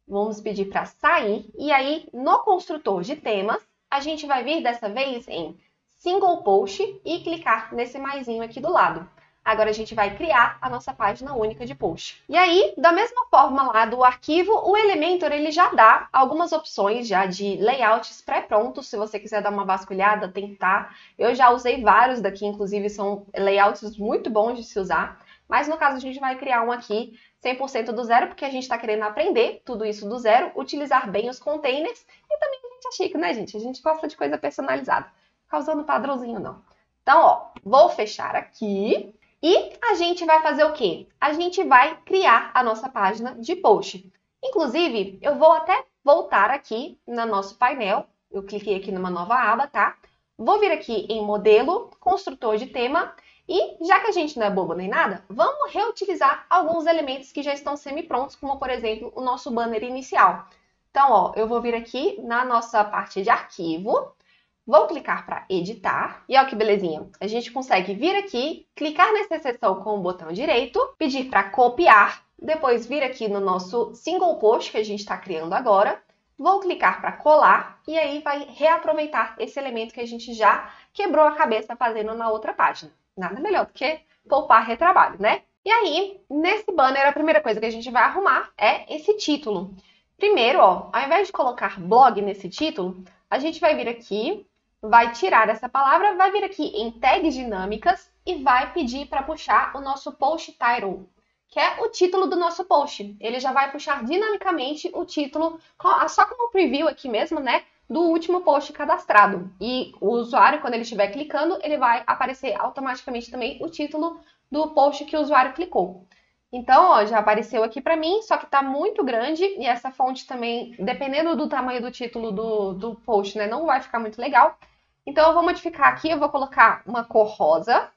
Vamos pedir para sair e aí no construtor de temas, a gente vai vir dessa vez em single post e clicar nesse maisinho aqui do lado. Agora a gente vai criar a nossa página única de post. E aí, da mesma forma lá do arquivo, o Elementor ele já dá algumas opções já de layouts pré-prontos, se você quiser dar uma vasculhada, tentar. Eu já usei vários daqui, inclusive são layouts muito bons de se usar. Mas no caso a gente vai criar um aqui 100% do zero, porque a gente está querendo aprender tudo isso do zero, utilizar bem os containers e também a gente é chique, né, gente? A gente gosta de coisa personalizada, ficar usando padrãozinho não. Então, ó, vou fechar aqui e a gente vai fazer o quê? A gente vai criar a nossa página de post. Inclusive, eu vou até voltar aqui no nosso painel, eu cliquei aqui numa nova aba, tá? Vou vir aqui em modelo, construtor de tema. E, já que a gente não é bobo nem nada, vamos reutilizar alguns elementos que já estão semi-prontos, como, por exemplo, o nosso banner inicial. Então, ó, eu vou vir aqui na nossa parte de arquivo, vou clicar para editar, e ó que belezinha, a gente consegue vir aqui, clicar nessa seção com o botão direito, pedir para copiar, depois vir aqui no nosso single post que a gente está criando agora, vou clicar para colar, e aí vai reaproveitar esse elemento que a gente já quebrou a cabeça fazendo na outra página. Nada melhor do que poupar retrabalho, né? E aí, nesse banner, a primeira coisa que a gente vai arrumar é esse título. Primeiro, ó, ao invés de colocar blog nesse título, a gente vai vir aqui, vai tirar essa palavra, vai vir aqui em tags dinâmicas e vai pedir para puxar o nosso post title, que é o título do nosso post. Ele já vai puxar dinamicamente o título, só como um preview aqui mesmo, né? Do último post cadastrado. E o usuário, quando ele estiver clicando, ele vai aparecer automaticamente também o título do post que o usuário clicou. Então, ó, já apareceu aqui para mim, só que está muito grande e essa fonte também, dependendo do tamanho do título do post, né, não vai ficar muito legal. Então, eu vou modificar aqui, eu vou colocar uma cor rosa.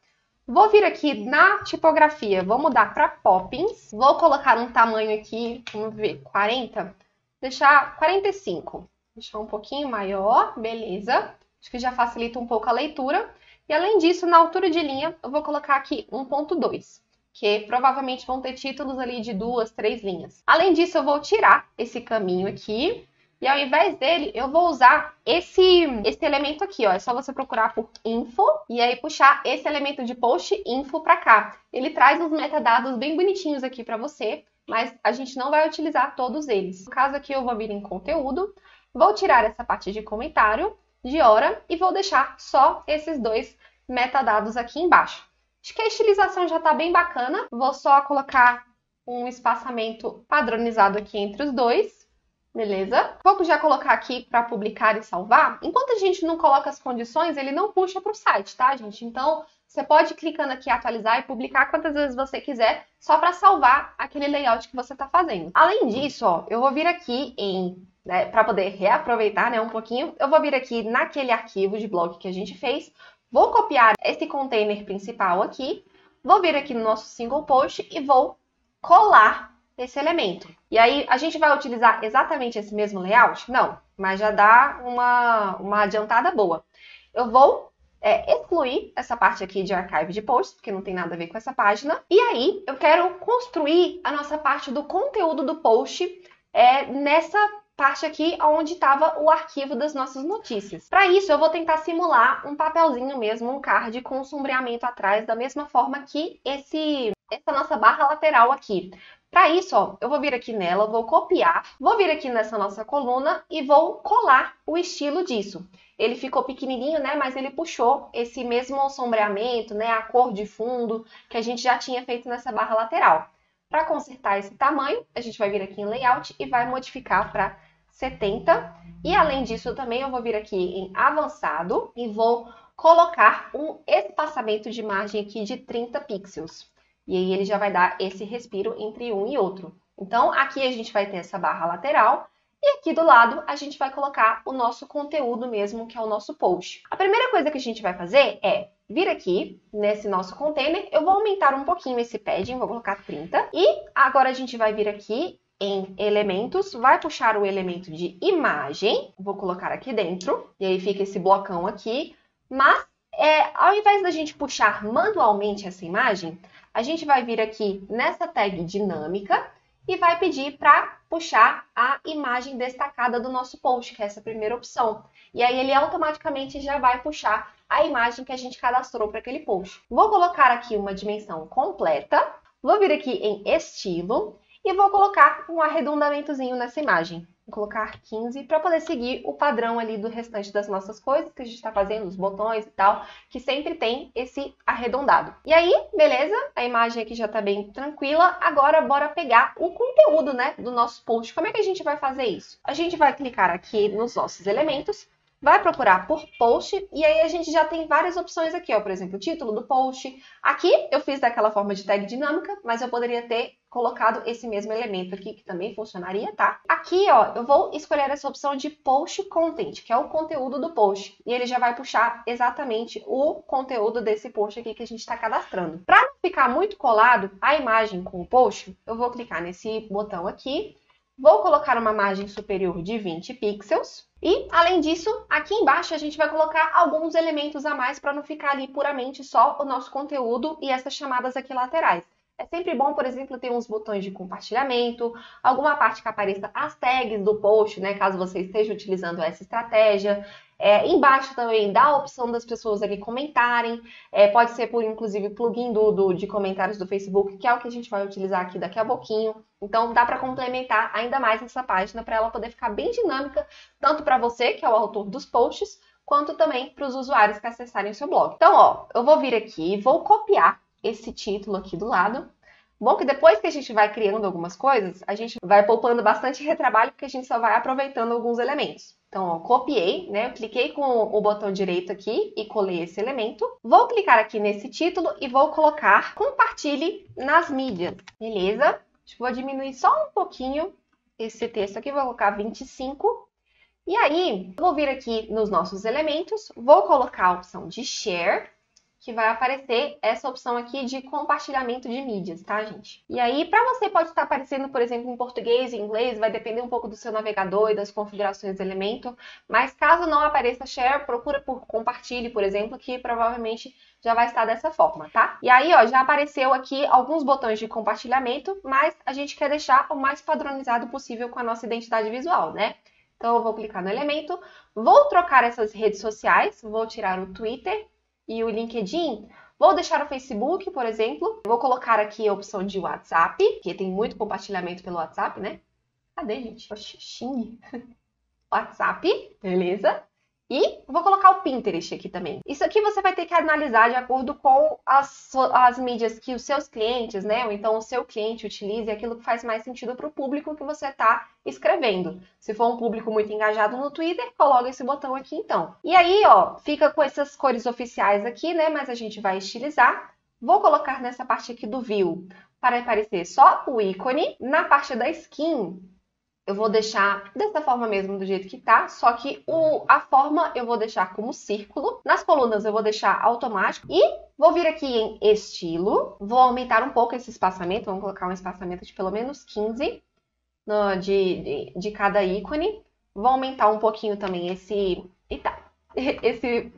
Vou vir aqui na tipografia, vou mudar para Poppins. Vou colocar um tamanho aqui, vamos ver, 40. Deixar 45. Deixar um pouquinho maior, beleza. Acho que já facilita um pouco a leitura. E além disso, na altura de linha, eu vou colocar aqui 1.2, que provavelmente vão ter títulos ali de 2, 3 linhas. Além disso, eu vou tirar esse caminho aqui. E ao invés dele, eu vou usar esse elemento aqui, ó. É só você procurar por info e aí puxar esse elemento de post info para cá. Ele traz uns metadados bem bonitinhos aqui para você, mas a gente não vai utilizar todos eles. No caso aqui, eu vou vir em conteúdo. Vou tirar essa parte de comentário, de hora, e vou deixar só esses dois metadados aqui embaixo. Acho que a estilização já está bem bacana. Vou só colocar um espaçamento padronizado aqui entre os dois. Beleza? Vou já colocar aqui para publicar e salvar. Enquanto a gente não coloca as condições, ele não puxa para o site, tá, gente? Então, você pode ir clicando aqui atualizar e publicar quantas vezes você quiser, só para salvar aquele layout que você está fazendo. Além disso, ó, eu vou vir aqui para poder reaproveitar, né, um pouquinho, eu vou vir aqui naquele arquivo de blog que a gente fez, vou copiar esse container principal aqui, vou vir aqui no nosso single post e vou colar esse elemento. E aí, a gente vai utilizar exatamente esse mesmo layout? Não, mas já dá uma adiantada boa. Eu vou excluir essa parte aqui de archive de posts, porque não tem nada a ver com essa página. E aí, eu quero construir a nossa parte do conteúdo do post nessa parte aqui onde estava o arquivo das nossas notícias. Para isso, eu vou tentar simular um papelzinho mesmo, um card com um sombreamento atrás, da mesma forma que essa nossa barra lateral aqui. Para isso, ó, eu vou vir aqui nela, vou copiar, vou vir aqui nessa nossa coluna e vou colar o estilo disso. Ele ficou pequenininho, né, mas ele puxou esse mesmo sombreamento, né, a cor de fundo que a gente já tinha feito nessa barra lateral. Para consertar esse tamanho, a gente vai vir aqui em Layout e vai modificar para 70. E além disso, também eu vou vir aqui em Avançado e vou colocar um espaçamento de margem aqui de 30 pixels. E aí ele já vai dar esse respiro entre um e outro. Então, aqui a gente vai ter essa barra lateral e aqui do lado a gente vai colocar o nosso conteúdo mesmo, que é o nosso post. A primeira coisa que a gente vai fazer é vir aqui nesse nosso container, eu vou aumentar um pouquinho esse padding, vou colocar 30. E agora a gente vai vir aqui em elementos, vai puxar o elemento de imagem, vou colocar aqui dentro, e aí fica esse blocão aqui, mas ao invés da gente puxar manualmente essa imagem, a gente vai vir aqui nessa tag dinâmica e vai pedir para puxar a imagem destacada do nosso post, que é essa primeira opção. E aí ele automaticamente já vai puxar a imagem que a gente cadastrou para aquele post. Vou colocar aqui uma dimensão completa, vou vir aqui em estilo e vou colocar um arredondamentozinho nessa imagem. Vou colocar 15 para poder seguir o padrão ali do restante das nossas coisas que a gente está fazendo, os botões e tal, que sempre tem esse arredondado. E aí, beleza? A imagem aqui já está bem tranquila. Agora, bora pegar o conteúdo, né, do nosso post. Como é que a gente vai fazer isso? A gente vai clicar aqui nos nossos elementos, vai procurar por post e aí a gente já tem várias opções aqui, ó. Por exemplo, o título do post. Aqui eu fiz daquela forma de tag dinâmica, mas eu poderia ter colocado esse mesmo elemento aqui, que também funcionaria, tá? Aqui, ó, eu vou escolher essa opção de Post Content, que é o conteúdo do post. E ele já vai puxar exatamente o conteúdo desse post aqui que a gente está cadastrando. Para não ficar muito colado a imagem com o post, eu vou clicar nesse botão aqui, vou colocar uma margem superior de 20 pixels. E, além disso, aqui embaixo a gente vai colocar alguns elementos a mais para não ficar ali puramente só o nosso conteúdo e essas chamadas aqui laterais. É sempre bom, por exemplo, ter uns botões de compartilhamento, alguma parte que apareça as tags do post, né, caso você esteja utilizando essa estratégia. Embaixo também dá a opção das pessoas ali comentarem, pode ser por, inclusive, plugin de comentários do Facebook, que é o que a gente vai utilizar aqui daqui a pouquinho. Então, dá para complementar ainda mais essa página para ela poder ficar bem dinâmica, tanto para você, que é o autor dos posts, quanto também para os usuários que acessarem o seu blog. Então, ó, eu vou vir aqui e vou copiar esse título aqui do lado. Bom que depois que a gente vai criando algumas coisas, a gente vai poupando bastante retrabalho, porque a gente só vai aproveitando alguns elementos. Então, ó, copiei, né? Eu cliquei com o botão direito aqui e colei esse elemento. Vou clicar aqui nesse título e vou colocar compartilhe nas mídias. Beleza? Vou diminuir só um pouquinho esse texto aqui, vou colocar 25. E aí, eu vou vir aqui nos nossos elementos, vou colocar a opção de share, que vai aparecer essa opção aqui de compartilhamento de mídias, tá, gente? E aí, para você pode estar aparecendo, por exemplo, em português e inglês, vai depender um pouco do seu navegador e das configurações do elemento, mas caso não apareça share, procura por compartilhe, por exemplo, que provavelmente já vai estar dessa forma, tá? E aí, ó, já apareceu aqui alguns botões de compartilhamento, mas a gente quer deixar o mais padronizado possível com a nossa identidade visual, né? Então, eu vou clicar no elemento, vou trocar essas redes sociais, vou tirar o Twitter e o LinkedIn, vou deixar o Facebook, por exemplo. Vou colocar aqui a opção de WhatsApp, que tem muito compartilhamento pelo WhatsApp, né? Cadê, gente? Oxi, Xing. WhatsApp, beleza? E vou colocar o Pinterest aqui também. Isso aqui você vai ter que analisar de acordo com as mídias que os seus clientes, né? Ou então o seu cliente utilize, aquilo que faz mais sentido para o público que você está escrevendo. Se for um público muito engajado no Twitter, coloca esse botão aqui então. E aí, ó, fica com essas cores oficiais aqui, né? Mas a gente vai estilizar. Vou colocar nessa parte aqui do view para aparecer só o ícone. Na parte da skin, eu vou deixar dessa forma mesmo, do jeito que tá, só que a forma eu vou deixar como círculo. Nas colunas eu vou deixar automático e vou vir aqui em estilo, vou aumentar um pouco esse espaçamento, vamos colocar um espaçamento de pelo menos 15 de cada ícone. Vou aumentar um pouquinho também esse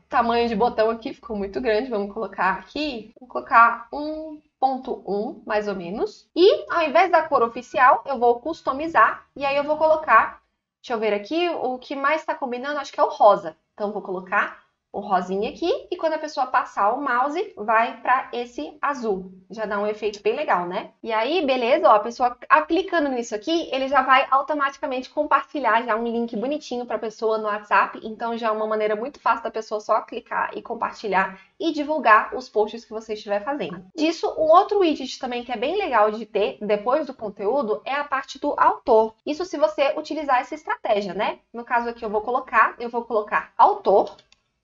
tamanho de botão aqui, ficou muito grande, vamos colocar aqui, vou colocar 1.1 mais ou menos. E ao invés da cor oficial, eu vou customizar e aí eu vou colocar, deixa eu ver aqui, o que mais está combinando, acho que é o rosa. Então eu vou colocar o rosinha aqui e quando a pessoa passar o mouse, vai para esse azul. Já dá um efeito bem legal, né? E aí, beleza, ó, a pessoa clicando nisso aqui, ele já vai automaticamente compartilhar já um link bonitinho para a pessoa no WhatsApp. Então já é uma maneira muito fácil da pessoa só clicar e compartilhar e divulgar os posts que você estiver fazendo. Disso, um outro widget também que é bem legal de ter depois do conteúdo é a parte do autor. Isso se você utilizar essa estratégia, né? No caso aqui eu vou colocar autor,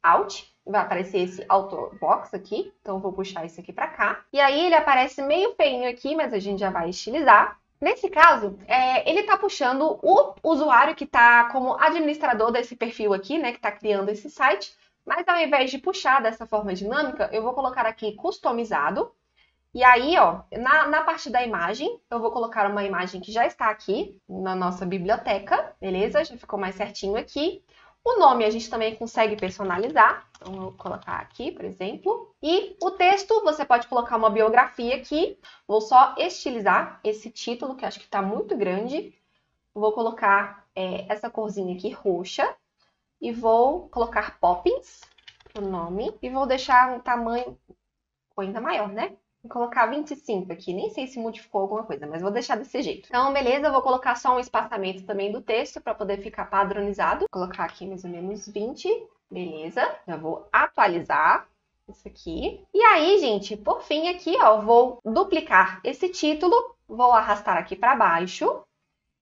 Alt, vai aparecer esse auto box aqui. Então, eu vou puxar isso aqui pra cá. E aí, ele aparece meio feinho aqui, mas a gente já vai estilizar. Nesse caso, ele tá puxando o usuário que tá como administrador desse perfil aqui, né? Que tá criando esse site. Mas ao invés de puxar dessa forma dinâmica, eu vou colocar aqui customizado. E aí, ó, na parte da imagem, eu vou colocar uma imagem que já está aqui na nossa biblioteca, beleza? Já ficou mais certinho aqui. O nome a gente também consegue personalizar. Então, eu vou colocar aqui, por exemplo. E o texto, você pode colocar uma biografia aqui. Vou só estilizar esse título, que acho que está muito grande. Vou colocar essa corzinha aqui, roxa. E vou colocar Poppins, o nome. E vou deixar um tamanho ainda maior, né? Vou colocar 25 aqui, nem sei se modificou alguma coisa, mas vou deixar desse jeito. Então, beleza, eu vou colocar só um espaçamento também do texto para poder ficar padronizado. Vou colocar aqui mais ou menos 20, beleza. Já vou atualizar isso aqui. E aí, gente, por fim aqui, ó, vou duplicar esse título, vou arrastar aqui para baixo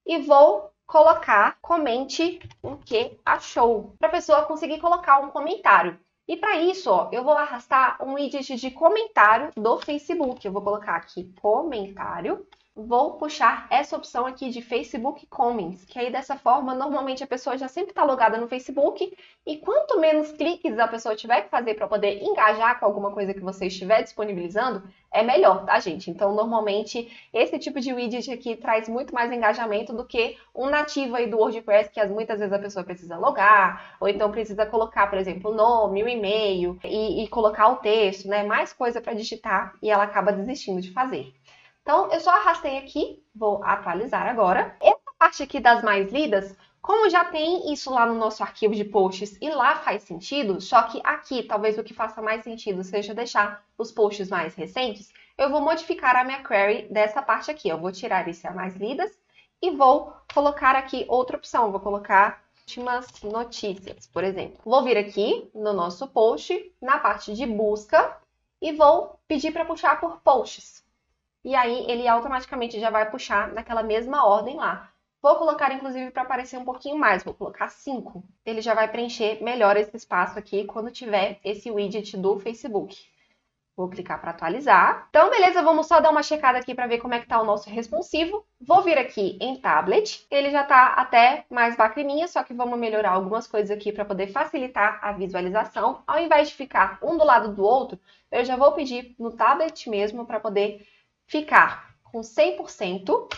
e vou colocar comente o que achou, para a pessoa conseguir colocar um comentário. E para isso, ó, eu vou arrastar um widget de comentário do Facebook. Eu vou colocar aqui comentário. Vou puxar essa opção aqui de Facebook Comments, que aí dessa forma, normalmente a pessoa já sempre está logada no Facebook e quanto menos cliques a pessoa tiver que fazer para poder engajar com alguma coisa que você estiver disponibilizando, é melhor, tá, gente? Então, normalmente, esse tipo de widget aqui traz muito mais engajamento do que um nativo aí do WordPress, que muitas vezes a pessoa precisa logar, ou então precisa colocar, por exemplo, o nome, o e-mail e colocar o texto, né? Mais coisa para digitar e ela acaba desistindo de fazer. Então, eu só arrastei aqui, vou atualizar agora. Essa parte aqui das mais lidas, como já tem isso lá no nosso arquivo de posts e lá faz sentido, só que aqui talvez o que faça mais sentido seja deixar os posts mais recentes, eu vou modificar a minha query dessa parte aqui. Eu vou tirar esse a mais lidas e vou colocar aqui outra opção. Vou colocar últimas notícias, por exemplo. Vou vir aqui no nosso post, na parte de busca, e vou pedir para puxar por posts. E aí, ele automaticamente já vai puxar naquela mesma ordem lá. Vou colocar, inclusive, para aparecer um pouquinho mais. Vou colocar 5. Ele já vai preencher melhor esse espaço aqui quando tiver esse widget do Facebook. Vou clicar para atualizar. Então, beleza, vamos só dar uma checada aqui para ver como é que tá o nosso responsivo. Vou vir aqui em tablet. Ele já tá até mais bacaninha, só que vamos melhorar algumas coisas aqui para poder facilitar a visualização. Ao invés de ficar um do lado do outro, eu já vou pedir no tablet mesmo para poder ficar com 100%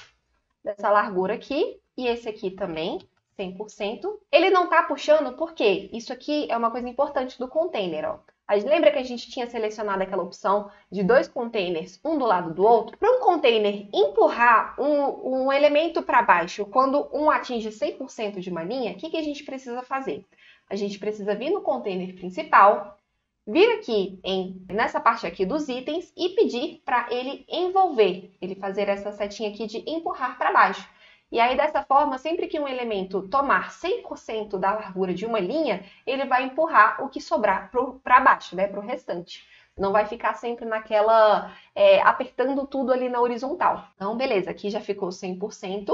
dessa largura aqui, e esse aqui também, 100%. Ele não tá puxando porque isso aqui é uma coisa importante do container, ó. Lembra que a gente tinha selecionado aquela opção de 2 containers, um do lado do outro? Para um container empurrar um elemento para baixo quando um atinge 100% de uma linha, o que a gente precisa fazer? A gente precisa vir no container principal, vir aqui nessa parte aqui dos itens e pedir para ele envolver, ele fazer essa setinha aqui de empurrar para baixo. E aí, dessa forma, sempre que um elemento tomar 100% da largura de uma linha, ele vai empurrar o que sobrar para baixo, né, para o restante. Não vai ficar sempre naquela, apertando tudo ali na horizontal. Então, beleza, aqui já ficou 100%.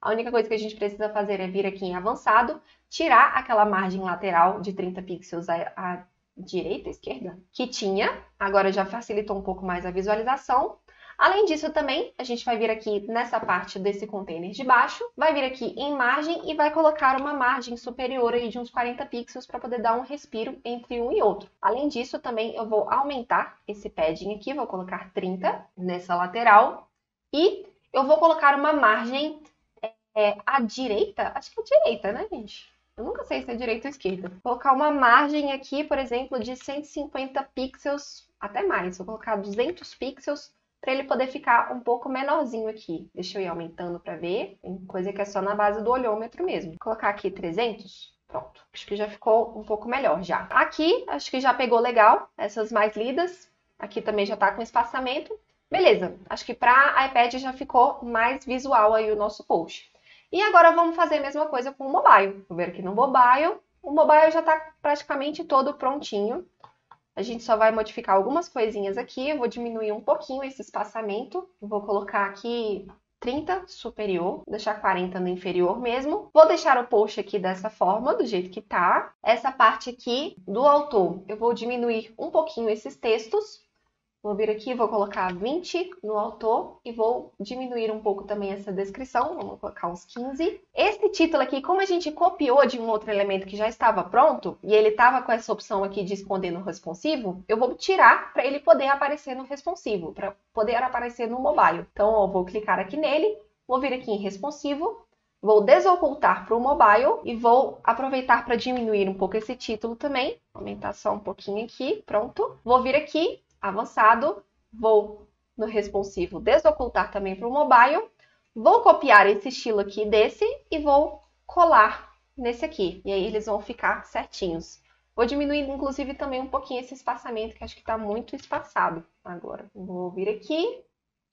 A única coisa que a gente precisa fazer é vir aqui em avançado, tirar aquela margem lateral de 30 pixels à direita, esquerda, que tinha. Agora já facilitou um pouco mais a visualização. Além disso também, a gente vai vir aqui nessa parte desse container de baixo, vai vir aqui em margem e vai colocar uma margem superior aí de uns 40 pixels para poder dar um respiro entre um e outro. Além disso, também eu vou aumentar esse padding aqui, vou colocar 30 nessa lateral e eu vou colocar uma margem à direita, acho que é à direita, né, gente? Eu nunca sei se é direita ou esquerda. Vou colocar uma margem aqui, por exemplo, de 150 pixels, até mais. Vou colocar 200 pixels para ele poder ficar um pouco menorzinho aqui. Deixa eu ir aumentando para ver. Tem coisa que é só na base do olhômetro mesmo. Vou colocar aqui 300. Pronto. Acho que já ficou um pouco melhor já. Aqui, acho que já pegou legal essas mais lidas. Aqui também já está com espaçamento. Beleza. Acho que para iPad já ficou mais visual aí o nosso post. E agora vamos fazer a mesma coisa com o mobile. Vou ver aqui no mobile. O mobile já está praticamente todo prontinho. A gente só vai modificar algumas coisinhas aqui. Eu vou diminuir um pouquinho esse espaçamento. Vou colocar aqui 30 superior, vou deixar 40 no inferior mesmo. Vou deixar o post aqui dessa forma, do jeito que tá. Essa parte aqui do autor, eu vou diminuir um pouquinho esses textos. Vou vir aqui, vou colocar 20 no autor e vou diminuir um pouco também essa descrição. Vamos colocar uns 15. Esse título aqui, como a gente copiou de um outro elemento que já estava pronto, e ele estava com essa opção aqui de esconder no responsivo, eu vou tirar para ele poder aparecer no responsivo, para poder aparecer no mobile. Então, ó, vou clicar aqui nele, vou vir aqui em responsivo, vou desocultar para o mobile e vou aproveitar para diminuir um pouco esse título também. Aumentar só um pouquinho aqui, pronto. Vou vir aqui, avançado, vou no responsivo desocultar também para o mobile, vou copiar esse estilo aqui desse e vou colar nesse aqui, e aí eles vão ficar certinhos. Vou diminuir, inclusive, também um pouquinho esse espaçamento, que acho que está muito espaçado agora. Vou vir aqui,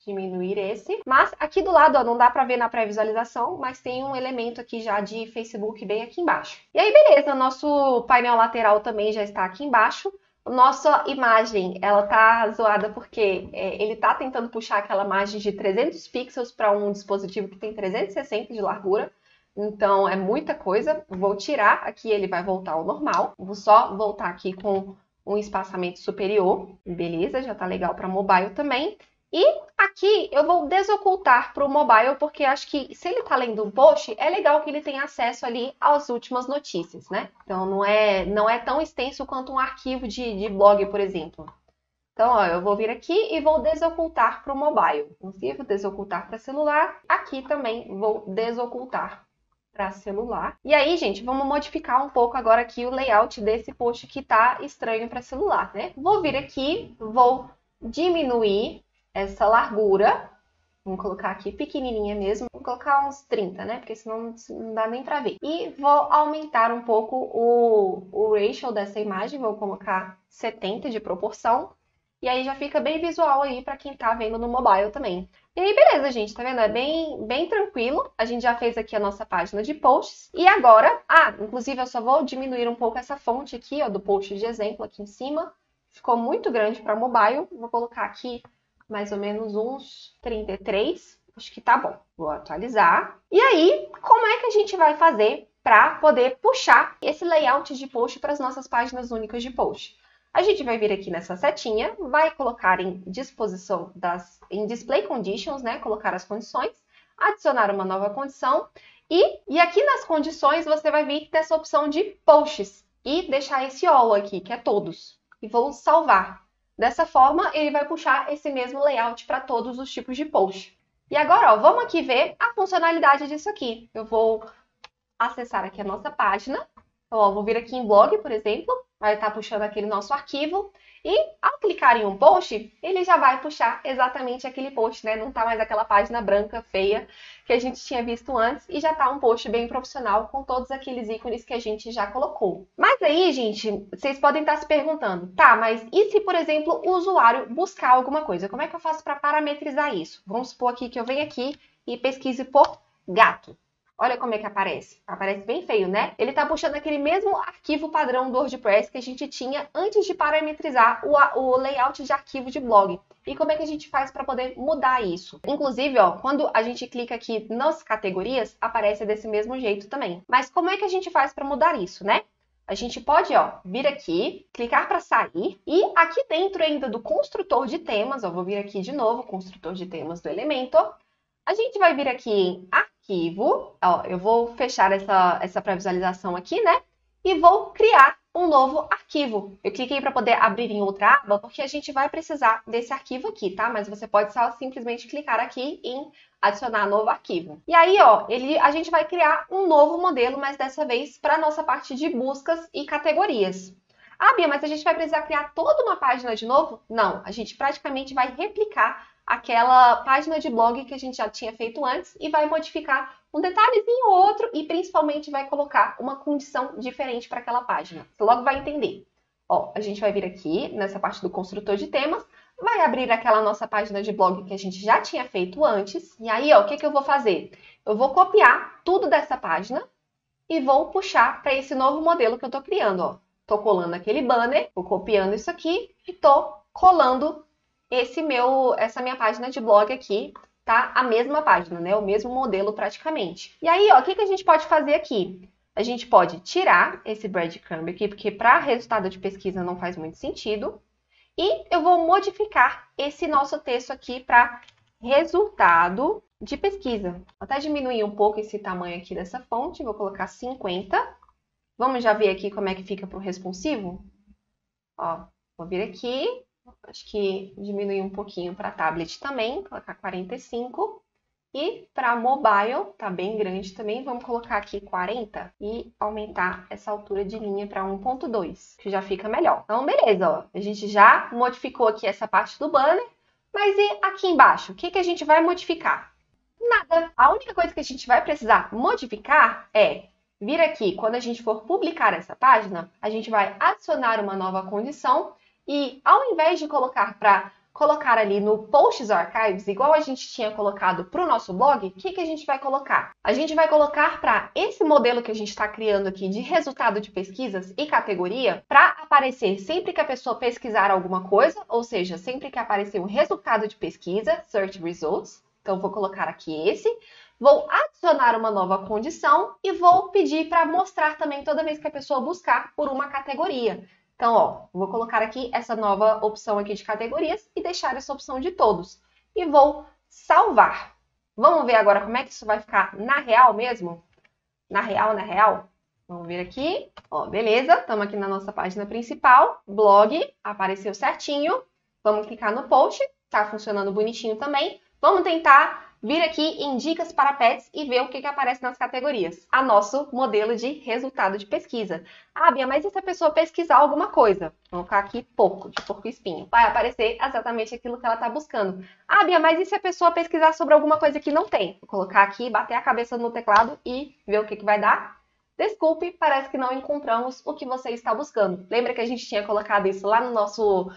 diminuir esse, mas aqui do lado, ó, não dá para ver na pré-visualização, mas tem um elemento aqui já de Facebook bem aqui embaixo. E aí, beleza, nosso painel lateral também já está aqui embaixo. Nossa imagem, ela tá zoada porque ele tá tentando puxar aquela margem de 300 pixels para um dispositivo que tem 360 de largura. Então, é muita coisa. Vou tirar aqui, ele vai voltar ao normal. Vou só voltar aqui com um espaçamento superior. Beleza, já tá legal para mobile também. E aqui eu vou desocultar para o mobile, porque acho que se ele está lendo um post, é legal que ele tenha acesso ali às últimas notícias, né? Então não é tão extenso quanto um arquivo de blog, por exemplo. Então, ó, eu vou vir aqui e vou desocultar para o mobile. Inclusive, vou desocultar para celular. Aqui também vou desocultar para celular. E aí, gente, vamos modificar um pouco agora aqui o layout desse post que tá estranho para celular, né? Vou vir aqui, vou diminuir essa largura, vamos colocar aqui pequenininha mesmo, vou colocar uns 30, né, porque senão não dá nem pra ver. E vou aumentar um pouco o ratio dessa imagem, vou colocar 70 de proporção, e aí já fica bem visual aí pra quem tá vendo no mobile também. E aí, beleza, gente, tá vendo? É bem tranquilo, a gente já fez aqui a nossa página de posts, e agora, inclusive eu só vou diminuir um pouco essa fonte aqui, ó, do post de exemplo aqui em cima, ficou muito grande pra mobile, vou colocar aqui mais ou menos uns 33, acho que tá bom. Vou atualizar. E aí, como é que a gente vai fazer para poder puxar esse layout de post para as nossas páginas únicas de post? A gente vai vir aqui nessa setinha, vai colocar em disposição em Display Conditions, né? Colocar as condições, adicionar uma nova condição e aqui nas condições você vai vir nessa opção de posts e deixar esse all aqui, que é todos. E vou salvar. Dessa forma, ele vai puxar esse mesmo layout para todos os tipos de post. E agora, ó, vamos aqui ver a funcionalidade disso aqui. Eu vou acessar aqui a nossa página. Então, ó, vou vir aqui em blog, por exemplo. Vai estar puxando aquele nosso arquivo. E ao clicar em um post, ele já vai puxar exatamente aquele post, né? Não tá mais aquela página branca, feia, que a gente tinha visto antes. E já tá um post bem profissional com todos aqueles ícones que a gente já colocou. Mas aí, gente, vocês podem estar se perguntando, tá, mas e se, por exemplo, o usuário buscar alguma coisa? Como é que eu faço para parametrizar isso? Vamos supor aqui que eu venho aqui e pesquise por gato. Olha como é que aparece. Aparece bem feio, né? Ele tá puxando aquele mesmo arquivo padrão do WordPress que a gente tinha antes de parametrizar o layout de arquivo de blog. E como é que a gente faz para poder mudar isso? Inclusive, ó, quando a gente clica aqui nas categorias, aparece desse mesmo jeito também. Mas como é que a gente faz para mudar isso, né? A gente pode, ó, vir aqui, clicar para sair e aqui dentro ainda do construtor de temas, ó, vou vir aqui de novo, construtor de temas do Elementor. A gente vai vir aqui em arquivo, ó, eu vou fechar essa pré-visualização aqui, né? E vou criar um novo arquivo. Eu cliquei para poder abrir em outra aba, porque a gente vai precisar desse arquivo aqui, tá? Mas você pode só simplesmente clicar aqui em adicionar novo arquivo. E aí, ó, a gente vai criar um novo modelo, mas dessa vez para a nossa parte de buscas e categorias. Ah, Bia, mas a gente vai precisar criar toda uma página de novo? Não, a gente praticamente vai replicar aquela página de blog que a gente já tinha feito antes e vai modificar um detalhezinho ou outro e principalmente vai colocar uma condição diferente para aquela página. Você logo vai entender. Ó, a gente vai vir aqui nessa parte do construtor de temas, vai abrir aquela nossa página de blog que a gente já tinha feito antes. E aí, ó, o que que eu vou fazer? Eu vou copiar tudo dessa página e vou puxar para esse novo modelo que eu estou criando, ó. Tô colando aquele banner, vou copiando isso aqui e tô colando essa minha página de blog aqui tá a mesma página, né? O mesmo modelo praticamente. E aí, ó, o que a gente pode fazer aqui? A gente pode tirar esse breadcrumb aqui, porque para resultado de pesquisa não faz muito sentido. E eu vou modificar esse nosso texto aqui para resultado de pesquisa. Vou até diminuir um pouco esse tamanho aqui dessa fonte, vou colocar 50. Vamos já ver aqui como é que fica para o responsivo? Ó, vou vir aqui, acho que diminuir um pouquinho para tablet também, colocar 45. E para mobile, tá bem grande também, vamos colocar aqui 40 e aumentar essa altura de linha para 1.2, que já fica melhor. Então, beleza, ó, a gente já modificou aqui essa parte do banner, mas e aqui embaixo? O que a gente vai modificar? Nada. A única coisa que a gente vai precisar modificar é vir aqui, quando a gente for publicar essa página, a gente vai adicionar uma nova condição e ao invés de colocar ali no Posts Archives, igual a gente tinha colocado para o nosso blog, o que a gente vai colocar? A gente vai colocar para esse modelo que a gente está criando aqui de resultado de pesquisas e categoria, para aparecer sempre que a pessoa pesquisar alguma coisa, ou seja, sempre que aparecer um resultado de pesquisa, Search Results. Então, vou colocar aqui esse. Vou adicionar uma nova condição e vou pedir para mostrar também toda vez que a pessoa buscar por uma categoria. Então, ó, vou colocar aqui essa nova opção aqui de categorias e deixar essa opção de todos. E vou salvar. Vamos ver agora como é que isso vai ficar na real mesmo? Na real. Vamos ver aqui. Ó, beleza, estamos aqui na nossa página principal. Blog, apareceu certinho. Vamos clicar no post, tá funcionando bonitinho também. Vamos tentar vir aqui em dicas para pets e ver o que aparece nas categorias. A nosso modelo de resultado de pesquisa. Ah, Bia, mas e se a pessoa pesquisar alguma coisa? Vamos colocar aqui porco, de porco-espinho. Vai aparecer exatamente aquilo que ela está buscando. Ah, Bia, mas e se a pessoa pesquisar sobre alguma coisa que não tem? Vou colocar aqui, bater a cabeça no teclado e ver o que vai dar. Desculpe, parece que não encontramos o que você está buscando. Lembra que a gente tinha colocado isso lá no nosso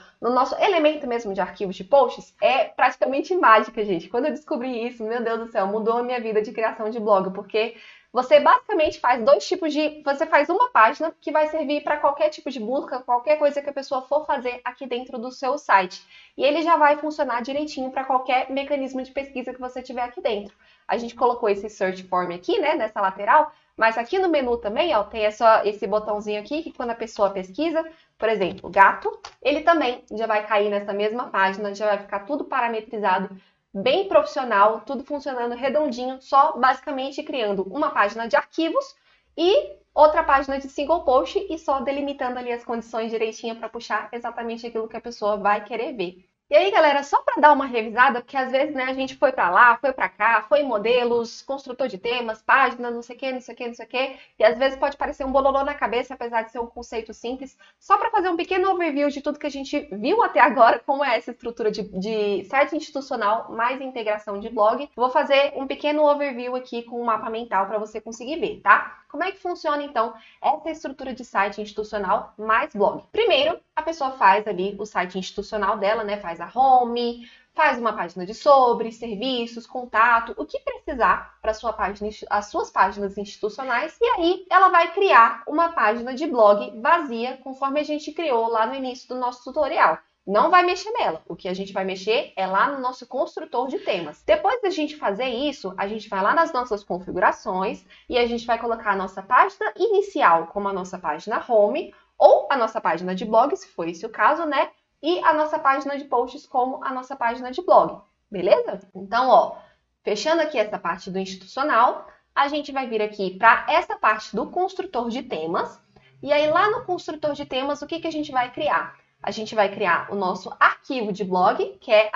elemento mesmo de arquivos de posts? É praticamente mágica, gente. Quando eu descobri isso, meu Deus do céu, mudou a minha vida de criação de blog, porque você basicamente faz dois tipos de... Você faz uma página que vai servir para qualquer tipo de busca, qualquer coisa que a pessoa for fazer aqui dentro do seu site. E ele já vai funcionar direitinho para qualquer mecanismo de pesquisa que você tiver aqui dentro. A gente colocou esse Search Form aqui, né, nessa lateral, mas aqui no menu também, ó, tem esse botãozinho aqui que quando a pessoa pesquisa, por exemplo, gato, ele também já vai cair nessa mesma página, já vai ficar tudo parametrizado, bem profissional, tudo funcionando redondinho, só basicamente criando uma página de arquivos e outra página de single post e só delimitando ali as condições direitinho para puxar exatamente aquilo que a pessoa vai querer ver. E aí, galera, só para dar uma revisada, porque às vezes, né, a gente foi para lá, foi para cá, foi em modelos, construtor de temas, página, não sei o que, e às vezes pode parecer um bololô na cabeça, apesar de ser um conceito simples, só para fazer um pequeno overview de tudo que a gente viu até agora, como é essa estrutura de site institucional mais integração de blog. Vou fazer um pequeno overview aqui com um mapa mental para você conseguir ver, tá? Como é que funciona, então, essa estrutura de site institucional mais blog? Primeiro, a pessoa faz ali o site institucional dela, né? Faz a home, faz uma página de sobre, serviços, contato, o que precisar para as suas páginas institucionais. E aí, ela vai criar uma página de blog vazia, conforme a gente criou lá no início do nosso tutorial. Não vai mexer nela. O que a gente vai mexer é lá no nosso construtor de temas. Depois da gente fazer isso, a gente vai lá nas nossas configurações e a gente vai colocar a nossa página inicial como a nossa página home ou a nossa página de blog, se for esse o caso, né? E a nossa página de posts como a nossa página de blog. Beleza? Então, ó, fechando aqui essa parte do institucional, a gente vai vir aqui para essa parte do construtor de temas. E aí, lá no construtor de temas, o que a gente vai criar? A gente vai criar o nosso arquivo de blog, que é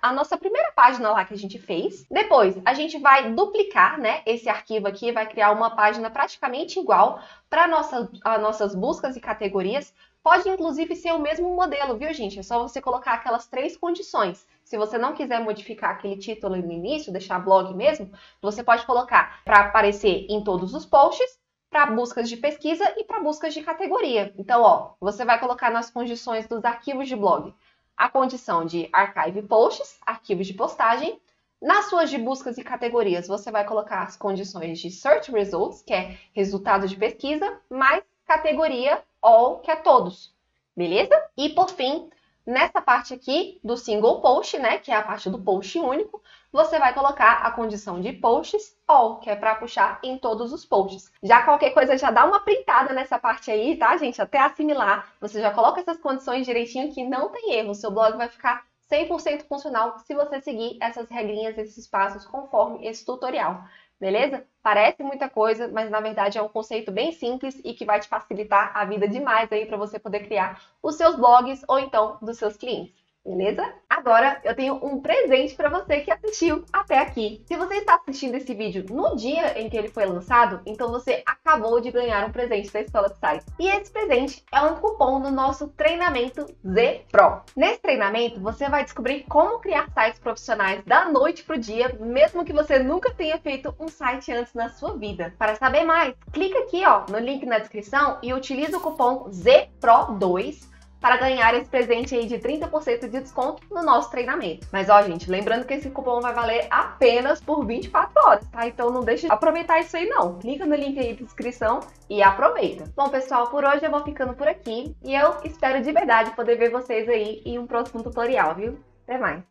a nossa primeira página lá que a gente fez. Depois, a gente vai duplicar, né, esse arquivo aqui, vai criar uma página praticamente igual para nossas buscas e categorias. Pode, inclusive, ser o mesmo modelo, viu, gente? É só você colocar aquelas 3 condições. Se você não quiser modificar aquele título no início, deixar blog mesmo, você pode colocar para aparecer em todos os posts, para buscas de pesquisa e para buscas de categoria. Então, ó, você vai colocar nas condições dos arquivos de blog a condição de archive posts, arquivos de postagem. Nas suas de buscas e categorias, você vai colocar as condições de search results, que é resultado de pesquisa, mais categoria all, que é todos. Beleza? E por fim, nessa parte aqui do single post, né, que é a parte do post único, você vai colocar a condição de posts all, que é para puxar em todos os posts. Já qualquer coisa, já dá uma printada nessa parte aí, tá, gente? Até assimilar. Você já coloca essas condições direitinho que não tem erro. O seu blog vai ficar 100% funcional se você seguir essas regrinhas, esses passos conforme esse tutorial. Beleza? Parece muita coisa, mas na verdade é um conceito bem simples e que vai te facilitar a vida demais aí para você poder criar os seus blogs ou então dos seus clientes. Beleza? Agora eu tenho um presente para você que assistiu até aqui. Se você está assistindo esse vídeo no dia em que ele foi lançado, então você acabou de ganhar um presente da Escola de Sites. E esse presente é um cupom do nosso treinamento Z Pro. Nesse treinamento você vai descobrir como criar sites profissionais da noite para o dia, mesmo que você nunca tenha feito um site antes na sua vida. Para saber mais, clica aqui no link na descrição e utiliza o cupom ZPRO2 para ganhar esse presente aí de 30% de desconto no nosso treinamento. Mas gente, lembrando que esse cupom vai valer apenas por 24 horas, tá? Então não deixe de aproveitar isso aí não. Clica no link aí de inscrição e aproveita. Bom, pessoal, por hoje eu vou ficando por aqui e eu espero de verdade poder ver vocês aí em um próximo tutorial, viu? Até mais!